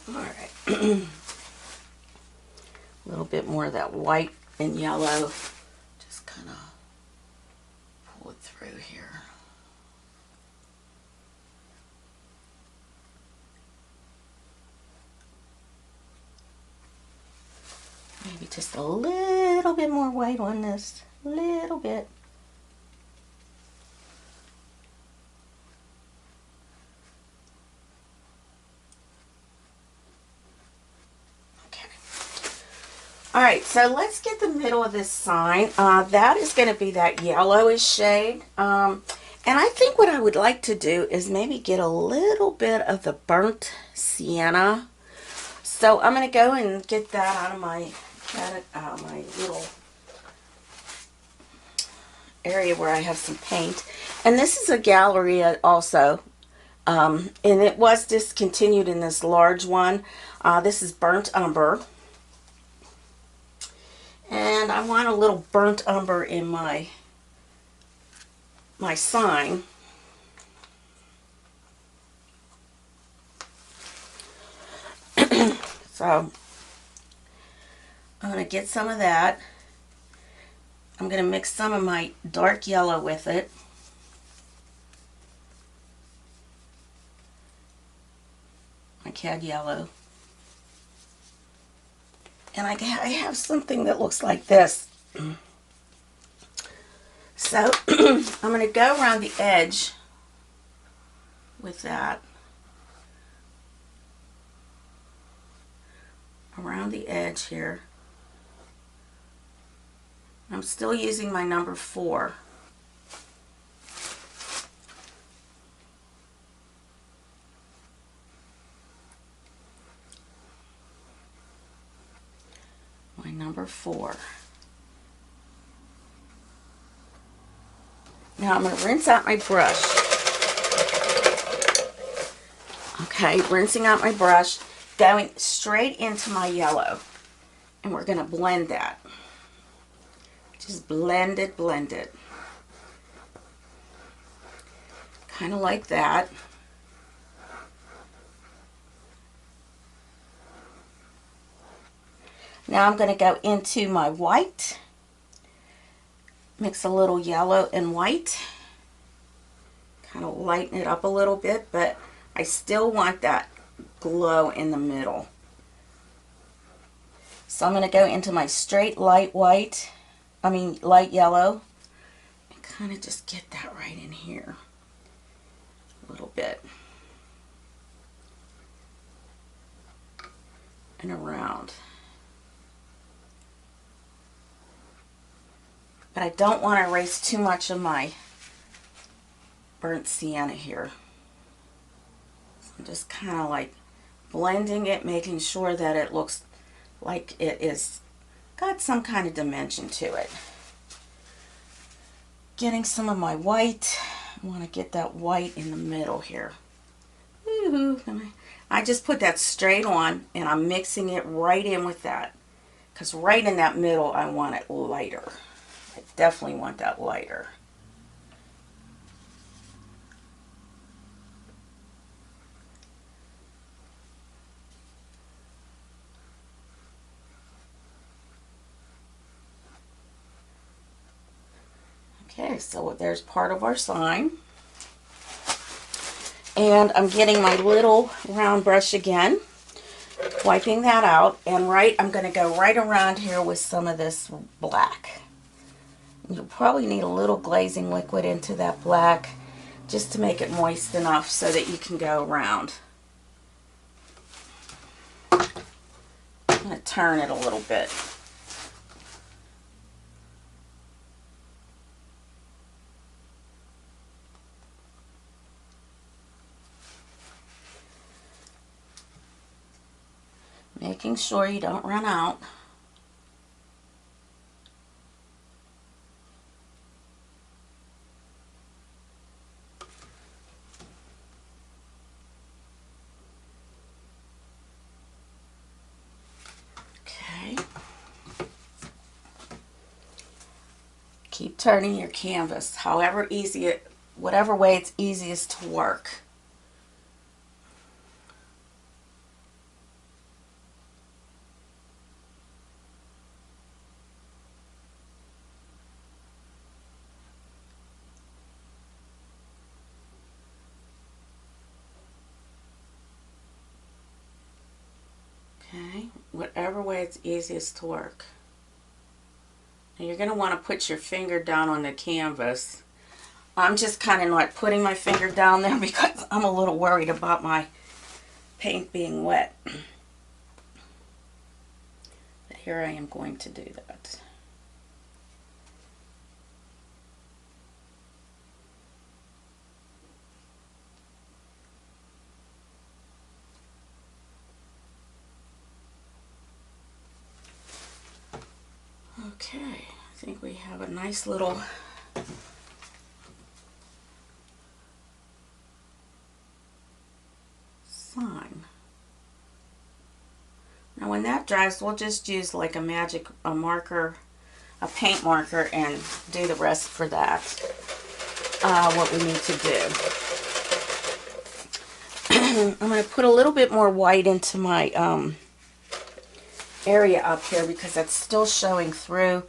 All right. A little bit more of that white and yellow. Just kind of pull it through here. Maybe just a little bit more white on this, a little bit. Okay. All right, so let's get the middle of this sign. That is going to be that yellowish shade. And I think what I would like to do is maybe get a little bit of the burnt sienna. So I'm going to go and get that out of my little area where I have some paint. And this is a Galleria also, and it was discontinued in this large one. This is burnt umber, and I want a little burnt umber in my sign. So I'm going to get some of that. I'm going to mix some of my dark yellow with it. My cad yellow. And I have something that looks like this. So I'm going to go around the edge with that. Around the edge here. I'm still using my number 4. My number 4. Now I'm going to rinse out my brush. Okay, rinsing out my brush, going straight into my yellow. And we're going to blend that. Just blend it, blend it. Kind of like that. Now I'm going to go into my white. Mix a little yellow and white. Kind of lighten it up a little bit, but I still want that glow in the middle. So I'm going to go into my straight light white. Light yellow, and kind of just get that right in here a little bit and around. But I don't want to erase too much of my burnt sienna here. So I'm just kind of like blending it, making sure that it looks like it is got some kind of dimension to it. Getting some of my white. I want to get that white in the middle here. Ooh, I just put that straight on and I'm mixing it right in with that. Because right in that middle I want it lighter. I definitely want that lighter. Okay, so there's part of our sign. And I'm getting my little round brush again, wiping that out, and I'm going to go right around here with some of this black. You'll probably need a little glazing liquid into that black just to make it moist enough so that you can go around. I'm going to turn it a little bit. Making sure you don't run out. Okay. Keep turning your canvas, whatever way it's easiest to work. Okay, whatever way it's easiest to work. Now you're going to want to put your finger down on the canvas. I'm just kind of not putting my finger down there because I'm a little worried about my paint being wet. But here I am going to do that. Okay, I think we have a nice little sign. Now when that dries, we'll just use like a marker, a paint marker, and do the rest for that, what we need to do. I'm going to put a little bit more white into my area up here because that's still showing through,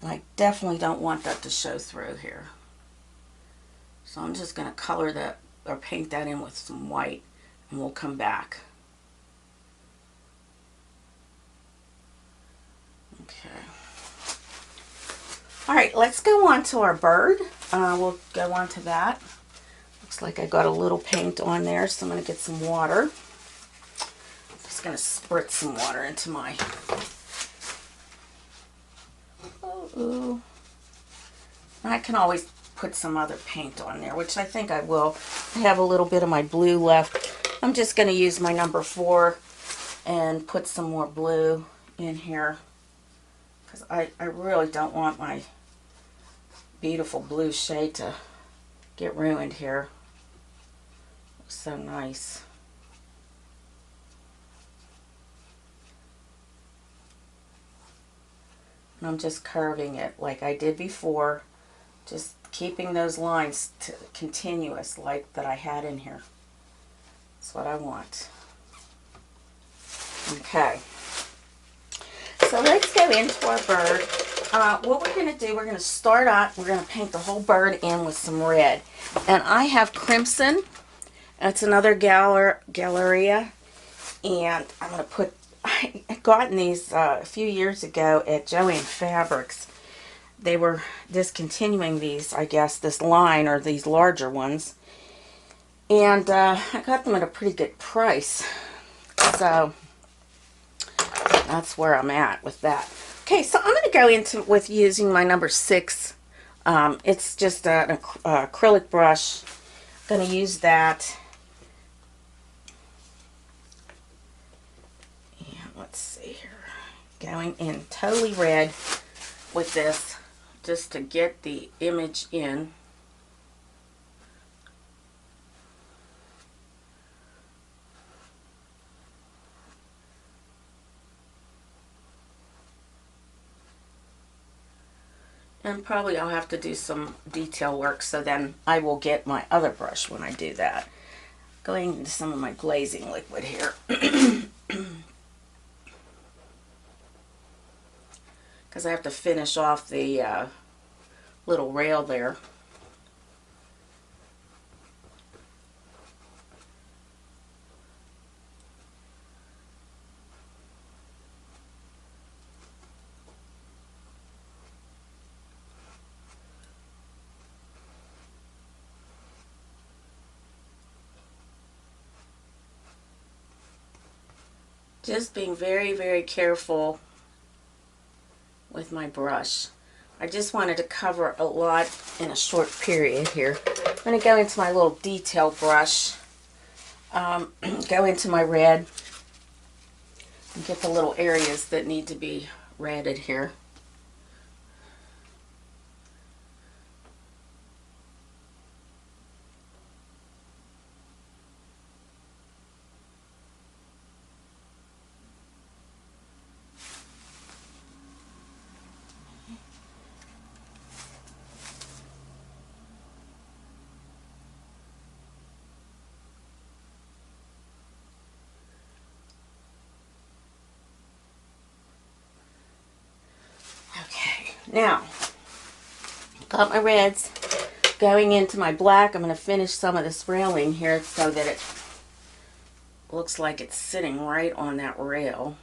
and I definitely don't want that to show through here. So I'm just going to color that or paint that in with some white, and we'll come back. Okay. Alright, let's go on to our bird. We'll go on to that. Looks like I got a little paint on there, so I'm going to get some water. Just going to spritz some water into my... I can always put some other paint on there, which I think I will. I have a little bit of my blue left. I'm just going to use my number 4 and put some more blue in here because I really don't want my beautiful blue shade to get ruined here. Looks so nice. And I'm just curving it like I did before, just keeping those lines continuous like that I had in here. That's what I want. Okay. So let's go into our bird. What we're going to do, we're going to start out, we're going to paint the whole bird in with some red. And I have crimson. That's another Galleria. And I'm going to put, I gotten these a few years ago at Joann Fabrics. They were discontinuing these, I guess, this line, or these larger ones. And I got them at a pretty good price. So that's where I'm at with that. Okay, so I'm going to go into with using my number 6. It's just an acrylic brush. Going to use that. And let's see here. Going in totally red with this just to get the image in. And probably I'll have to do some detail work, so then I will get my other brush when I do that. Going into some of my glazing liquid here. Because I have to finish off the little rail there. Just being very, very careful with my brush. I just wanted to cover a lot in a short period here. I'm going to go into my little detail brush, go into my red, and get the little areas that need to be redded here. Now, got my reds going into my black. I'm going to finish some of this railing here so that it looks like it's sitting right on that rail.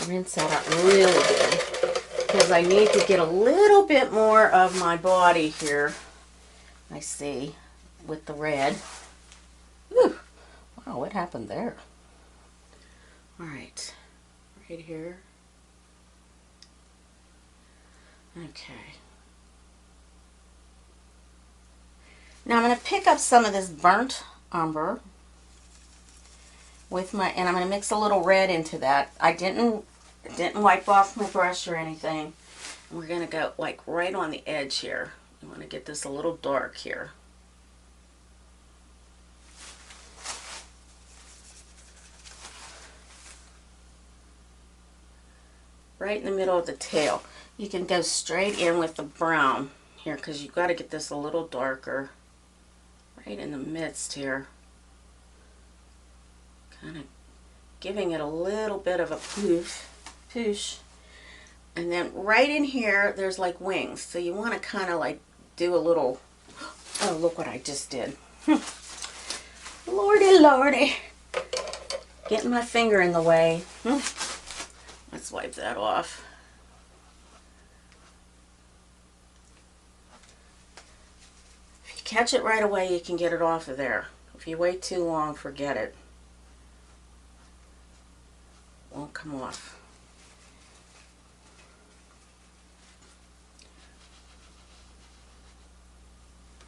Rinse that out really good because I need to get a little bit more of my body here. I see with the red. Whew. Wow, what happened there? All right, right here. Okay. Now I'm going to pick up some of this burnt umber with my, and I'm going to mix a little red into that. I didn't wipe off my brush or anything. And we're going to go like right on the edge here. I want to get this a little dark here. Right in the middle of the tail. You can go straight in with the brown here because you've got to get this a little darker. Right in the midst here. Kind of giving it a little bit of a push. And then right in here, there's like wings. So you want to kind of like do a little, oh, look what I just did. Lordy, lordy. Getting my finger in the way. Let's wipe that off. If you catch it right away, you can get it off of there. If you wait too long, forget it. Won't come off.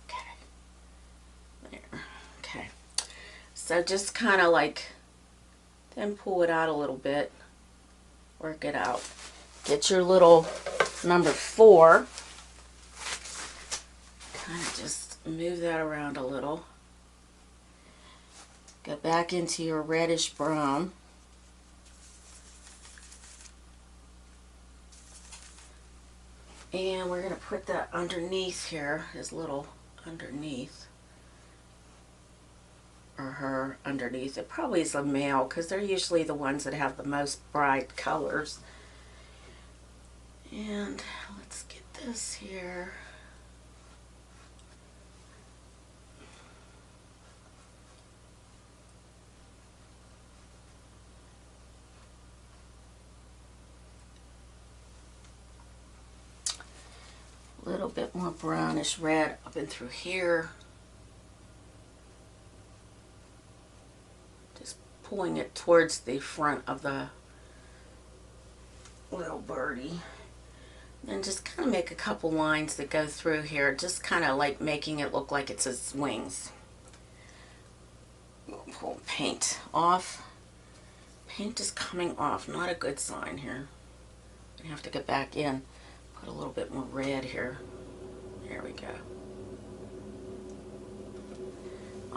Okay. There. Okay. So just kind of like, then pull it out a little bit. Work it out. Get your little number 4. Kind of just move that around a little. Go back into your reddish brown. And we're going to put that underneath here, his little underneath. Or her underneath. It probably is a male because they're usually the ones that have the most bright colors. And let's get this here. A little bit more brownish red up and through here. Just pulling it towards the front of the little birdie. And just kind of make a couple lines that go through here, just kind of like making it look like it's its wings. Pull paint off. Paint is coming off, not a good sign here. I have to get back in, put a little bit more red here. There we go.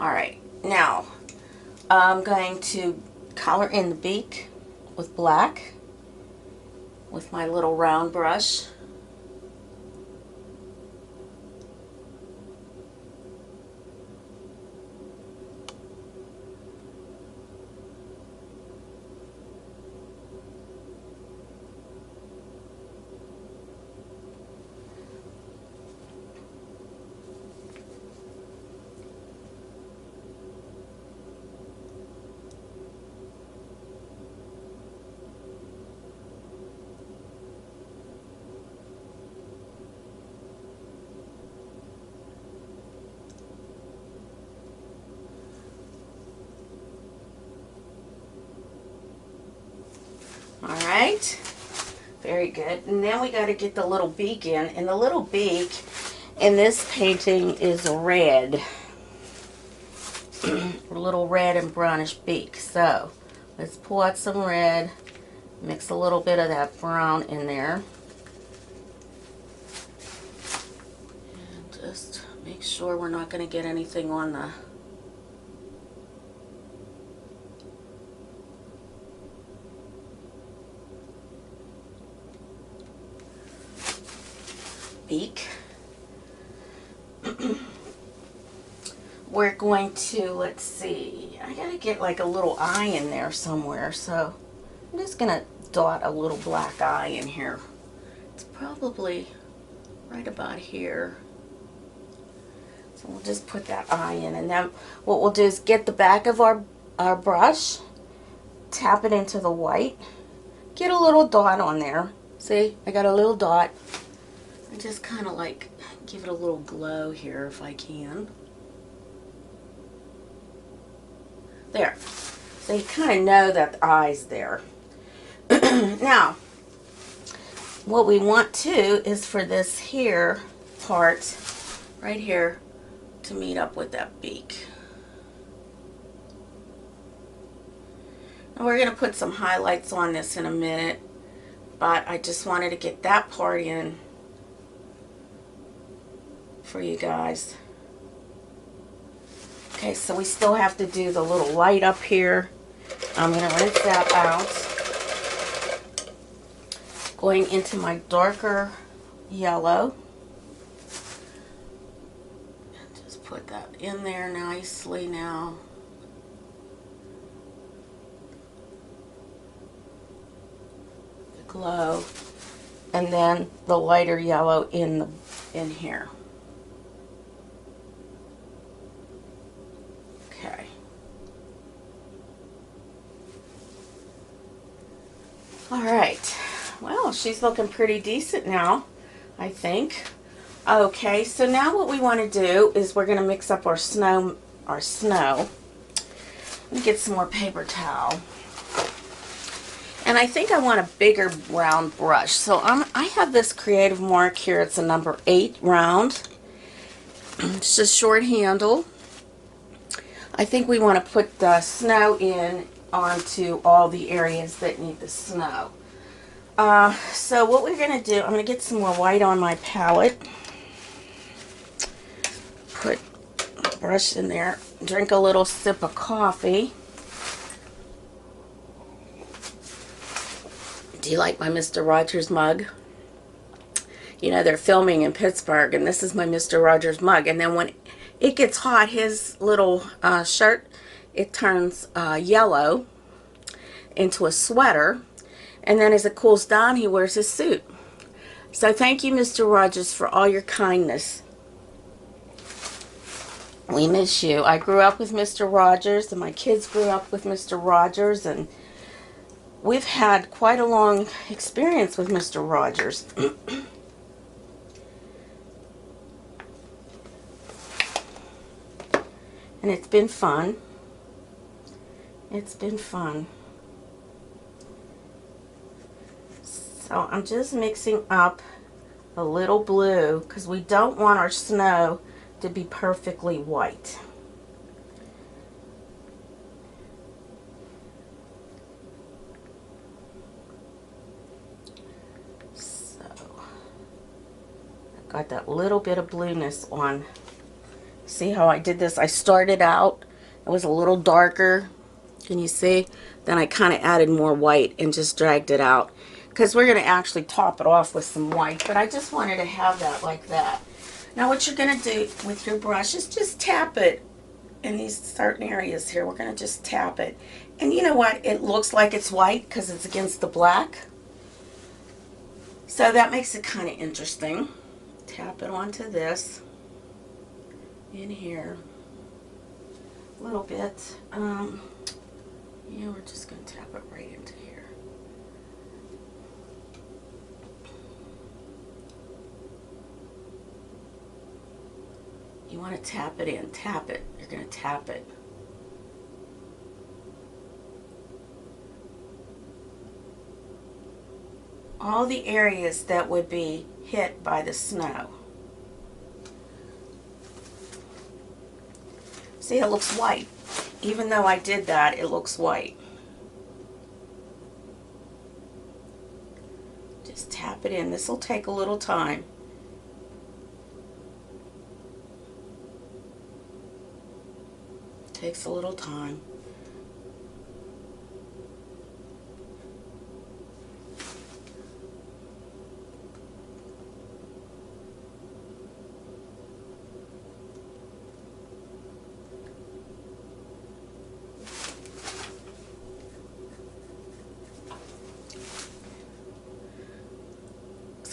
Alright, now I'm going to color in the beak with black with my little round brush. Alright, very good. And then we got to get the little beak in. And the little beak in this painting is red. A little red and brownish beak. So let's pull out some red, mix a little bit of that brown in there. And just make sure we're not going to get anything on the beak. We're going to, let's see, I gotta get like a little eye in there somewhere, so I'm just gonna dot a little black eye in here. It's probably right about here. So we'll just put that eye in, and then what we'll do is get the back of our brush, tap it into the white, get a little dot on there. See, I got a little dot. And just kind of like give it a little glow here if I can. There. So you kind of know that the eye's there. Now, what we want too is for this here part right here to meet up with that beak. Now we're going to put some highlights on this in a minute, but I just wanted to get that part in for you guys. Okay, so we still have to do the little light up here. I'm going to rinse that out. Going into my darker yellow. Just put that in there nicely now. The glow. And then the lighter yellow in here. Okay. All right. Well, she's looking pretty decent now, I think. Okay, so now what we want to do is we're going to mix up our snow. Let me get some more paper towel. And I think I want a bigger round brush. So I have this Creative Mark here. It's a number 8 round. It's a short handle. I think we want to put the snow in onto all the areas that need the snow. So what we're going to do, I'm going to get some more white on my palette. Put a brush in there. Drink a little sip of coffee. Do you like my Mr. Rogers mug? You know, they're filming in Pittsburgh, and this is my Mr. Rogers mug. And then when it gets hot, his little shirt, it turns yellow into a sweater. And then as it cools down, he wears his suit. So thank you, Mr. Rogers, for all your kindness. We miss you. I grew up with Mr. Rogers, and my kids grew up with Mr. Rogers, and we've had quite a long experience with Mr. Rogers. And it's been fun. It's been fun. So I'm just mixing up a little blue because we don't want our snow to be perfectly white. So I've got that little bit of blueness on. See how I did this? I started out, it was a little darker. Can you see? Then I kind of added more white and just dragged it out. Because we're going to actually top it off with some white. But I just wanted to have that like that. Now what you're going to do with your brush is just tap it in these certain areas here. We're going to just tap it. And you know what? It looks like it's white because it's against the black. So that makes it kind of interesting. Tap it onto this. In here. A little bit. Yeah, we're just going to tap it right into here. You want to tap it in. Tap it. You're going to tap it. All the areas that would be hit by the snow. See, it looks white. Even though I did that, it looks white. Just tap it in. This will take a little time. Takes a little time.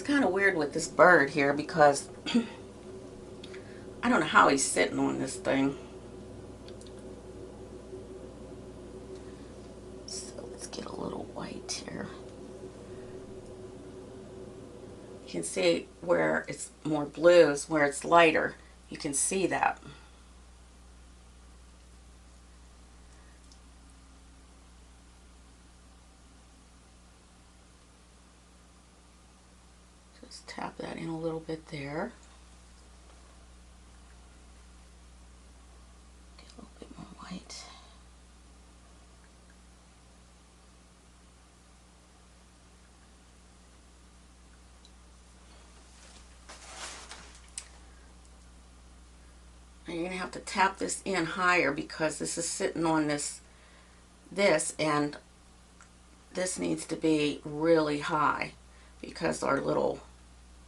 Kind of weird with this bird here because I don't know how he's sitting on this thing. So let's get a little white here. You can see where it's more blue is where it's lighter. You can see that. Just tap that in a little bit there. Get a little bit more white. Now you're going to have to tap this in higher because this is sitting on this and this needs to be really high because our little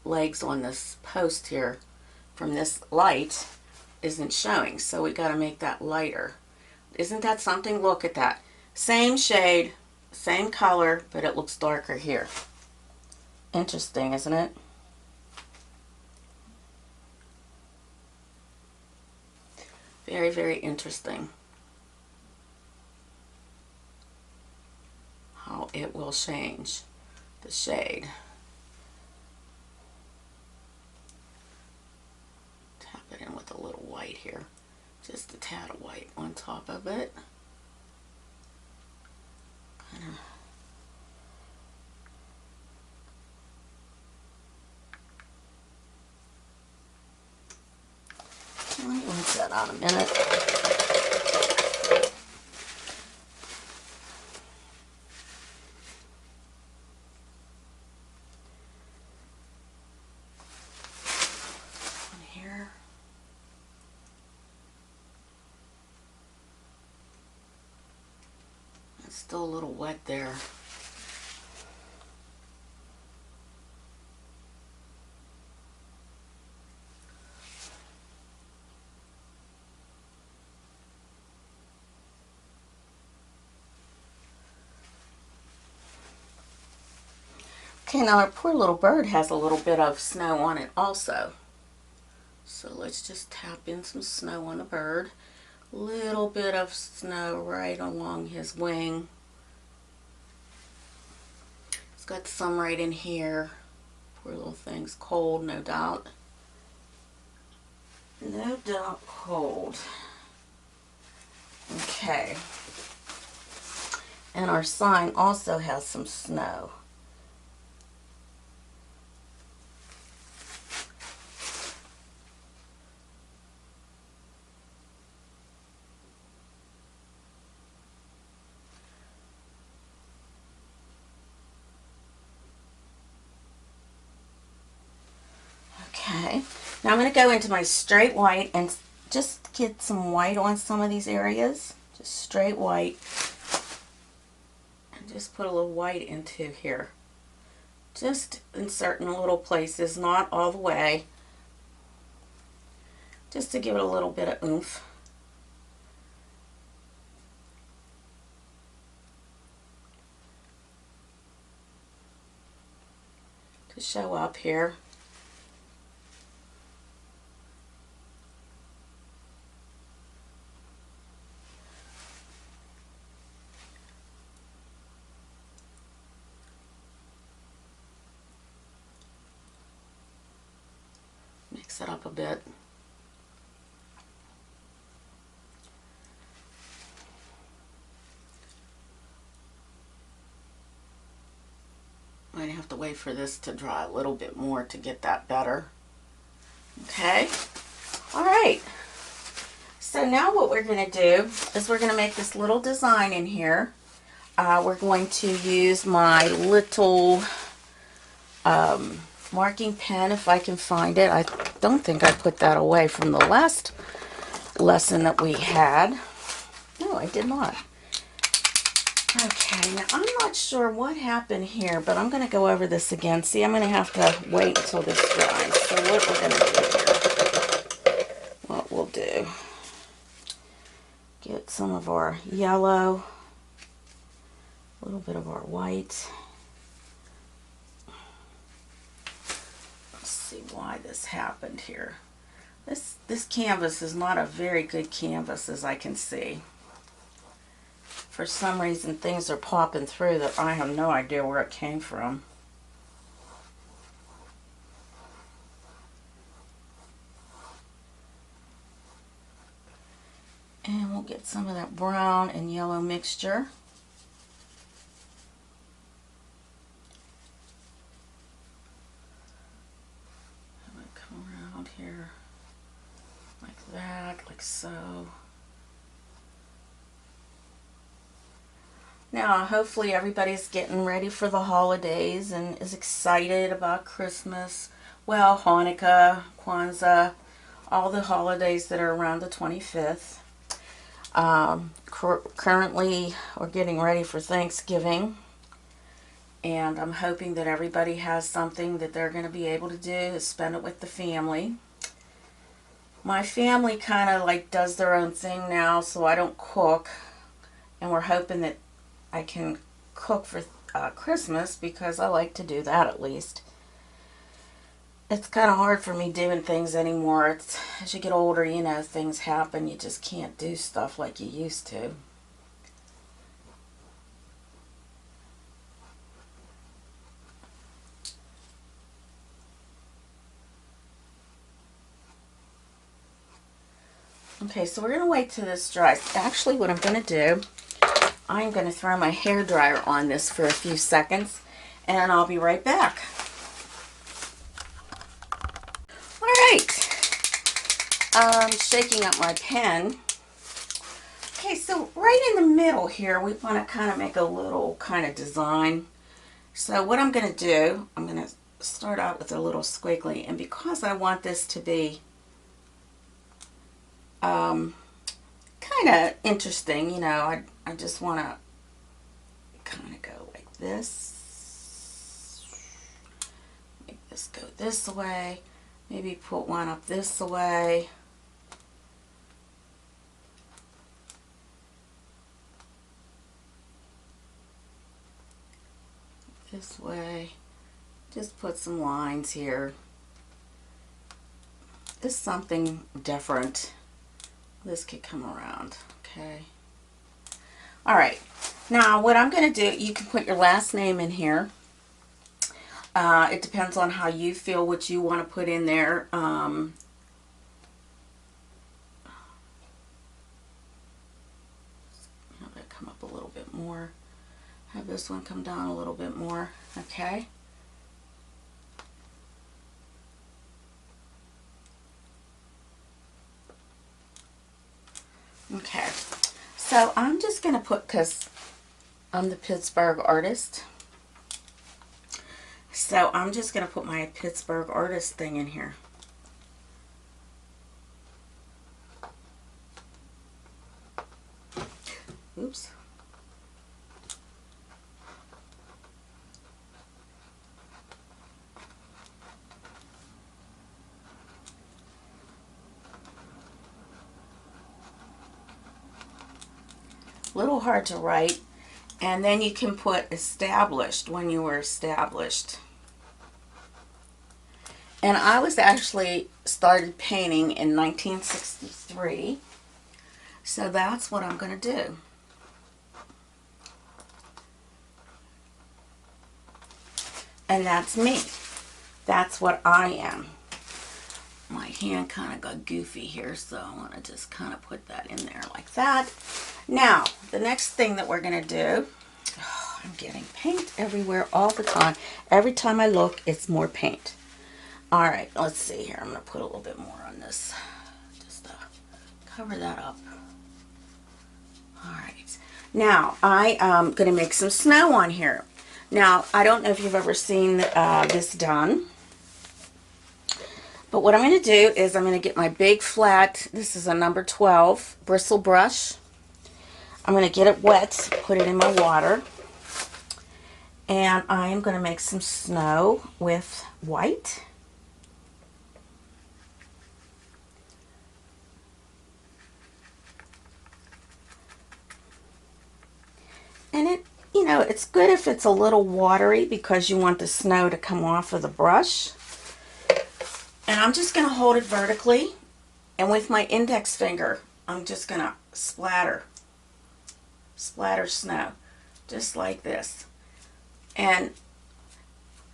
legs on this post here from this light isn't showing, so we got to make that lighter. Isn't that something? Look at that. Same shade, same color, but it looks darker here. Interesting, isn't it? Very, very interesting how it will change the shade. It in with a little white here, just a tad of white on top of it. Let me rinse that out a minute. Here. It's still a little wet there. Okay, now our poor little bird has a little bit of snow on it also. So let's just tap in some snow on the bird. Little bit of snow right along his wing. It's got some right in here. Poor little thing's cold, no doubt. No doubt cold. Okay. And our sign also has some snow. Okay, now I'm going to go into my straight white and just get some white on some of these areas. Just straight white. And just put a little white into here. Just in certain little places, not all the way. Just to give it a little bit of oomph. To show up here. Mix it up a bit. Might have to wait for this to dry a little bit more to get that better. Okay. All right. So now what we're going to do is we're going to make this little design in here. We're going to use my little marking pen if I can find it. I don't think I put that away from the last lesson that we had. No, I did not. Okay, now I'm not sure what happened here, but I'm going to go over this again. See, I'm going to have to wait until this dries. So what we're going to do here, what we'll do, get some of our yellow, a little bit of our white. Let's see why this happened here. This canvas is not a very good canvas, as I can see. For some reason things are popping through that I have no idea where it came from. And we'll get some of that brown and yellow mixture. I'm going to come around here like that, like so. Now, hopefully everybody's getting ready for the holidays and is excited about Christmas. Well, Hanukkah, Kwanzaa, all the holidays that are around the 25th. Currently, we're getting ready for Thanksgiving. And I'm hoping that everybody has something that they're going to be able to do to spend it with the family. My family kind of like does their own thing now, so I don't cook. And we're hoping that I can cook for Christmas, because I like to do that at least. It's kind of hard for me doing things anymore. As you get older, you know, things happen. You just can't do stuff like you used to. Okay, so we're going to wait till this dries. Actually, what I'm going to do, I'm going to throw my hair dryer on this for a few seconds, and I'll be right back. All right, I'm shaking up my pen. Okay, so right in the middle here, we want to kind of make a little kind of design. So what I'm going to do, I'm going to start out with a little squiggly, and because I want this to be kind of interesting, you know, I just want to kind of go like this. Make this go this way. Maybe put one up this way. This way. Just put some lines here. This is something different. This could come around, okay? All right, now what I'm going to do, you can put your last name in here. It depends on how you feel, what you want to put in there. more. Have this one come down a little bit more. Okay. Okay. So I'm just going to put, because I'm the Pittsburgh Artist, so I'm just going to put my Pittsburgh Artist thing in here. Oops. Little hard to write. And then you can put established, when you were established. And I was actually started painting in 1963. So that's what I'm going to do. And that's me. That's what I am. My hand kind of got goofy here, so I want to just kind of put that in there like that. Now, the next thing that we're going to do, oh, I'm getting paint everywhere all the time. Every time I look, it's more paint. All right, let's see here. I'm going to put a little bit more on this. Just cover that up. All right. Now, I am going to make some snow on here. Now, I don't know if you've ever seen this done. But what I'm going to do is I'm going to get my big flat, this is a number 12 bristle brush. I'm going to get it wet, put it in my water. And I am going to make some snow with white. And it, you know, it's good if it's a little watery because you want the snow to come off of the brush. And I'm just going to hold it vertically, and with my index finger, I'm just going to splatter snow, just like this. And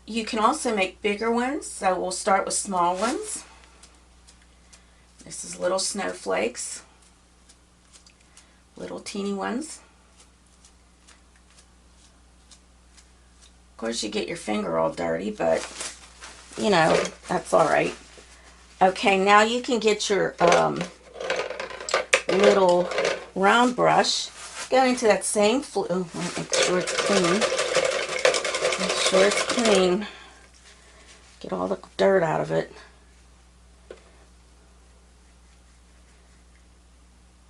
you can also make bigger ones, so we'll start with small ones. This is little snowflakes, little teeny ones. Of course, you get your finger all dirty, but you know, that's all right. Okay, now you can get your little round brush. Go into that same make sure it's clean. Make sure it's clean. Get all the dirt out of it.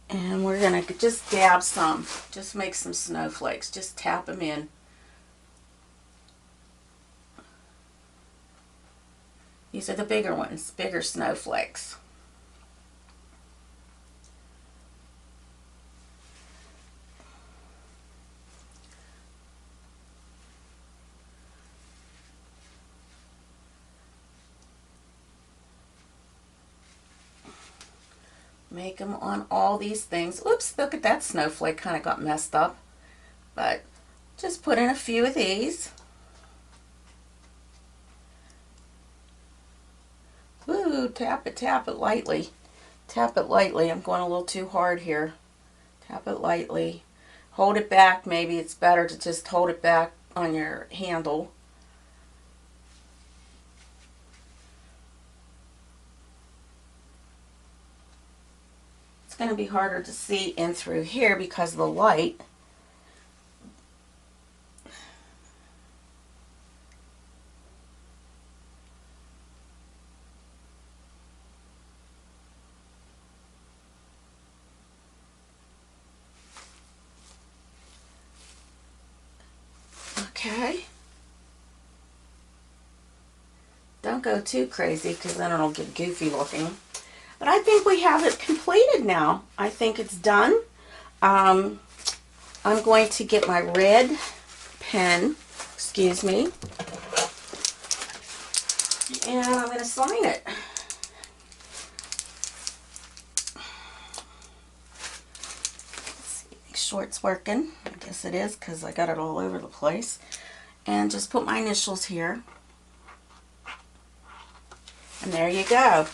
And we're going to just dab some. Just make some snowflakes. Just tap them in. These are the bigger ones, bigger snowflakes. Make them on all these things. Oops, look at that snowflake, kind of got messed up. But just put in a few of these. Ooh, tap it lightly. Tap it lightly. I'm going a little too hard here. Tap it lightly. Hold it back. Maybe it's better to just hold it back on your handle. It's going to be harder to see in through here because of the light. Okay. Don't go too crazy because then it'll get goofy looking. But I think we have it completed now. I think it's done. I'm going to get my red pen, excuse me, and I'm going to sign it. Let's see, make sure it's working. I guess it is because I got it all over the place. And just put my initials here. And there you go.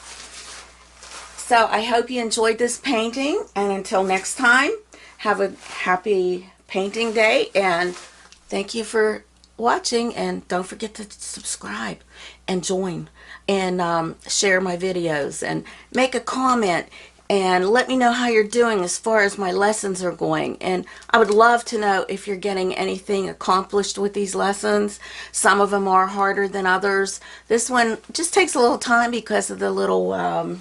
So I hope you enjoyed this painting, and until next time, have a happy painting day, and thank you for watching, and don't forget to subscribe and join and share my videos and make a comment and let me know how you're doing as far as my lessons are going. And I would love to know if you're getting anything accomplished with these lessons. Some of them are harder than others. This one just takes a little time because of the little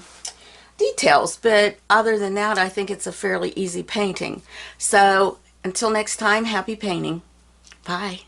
details, but other than that, I think it's a fairly easy painting. So until next time, happy painting. Bye.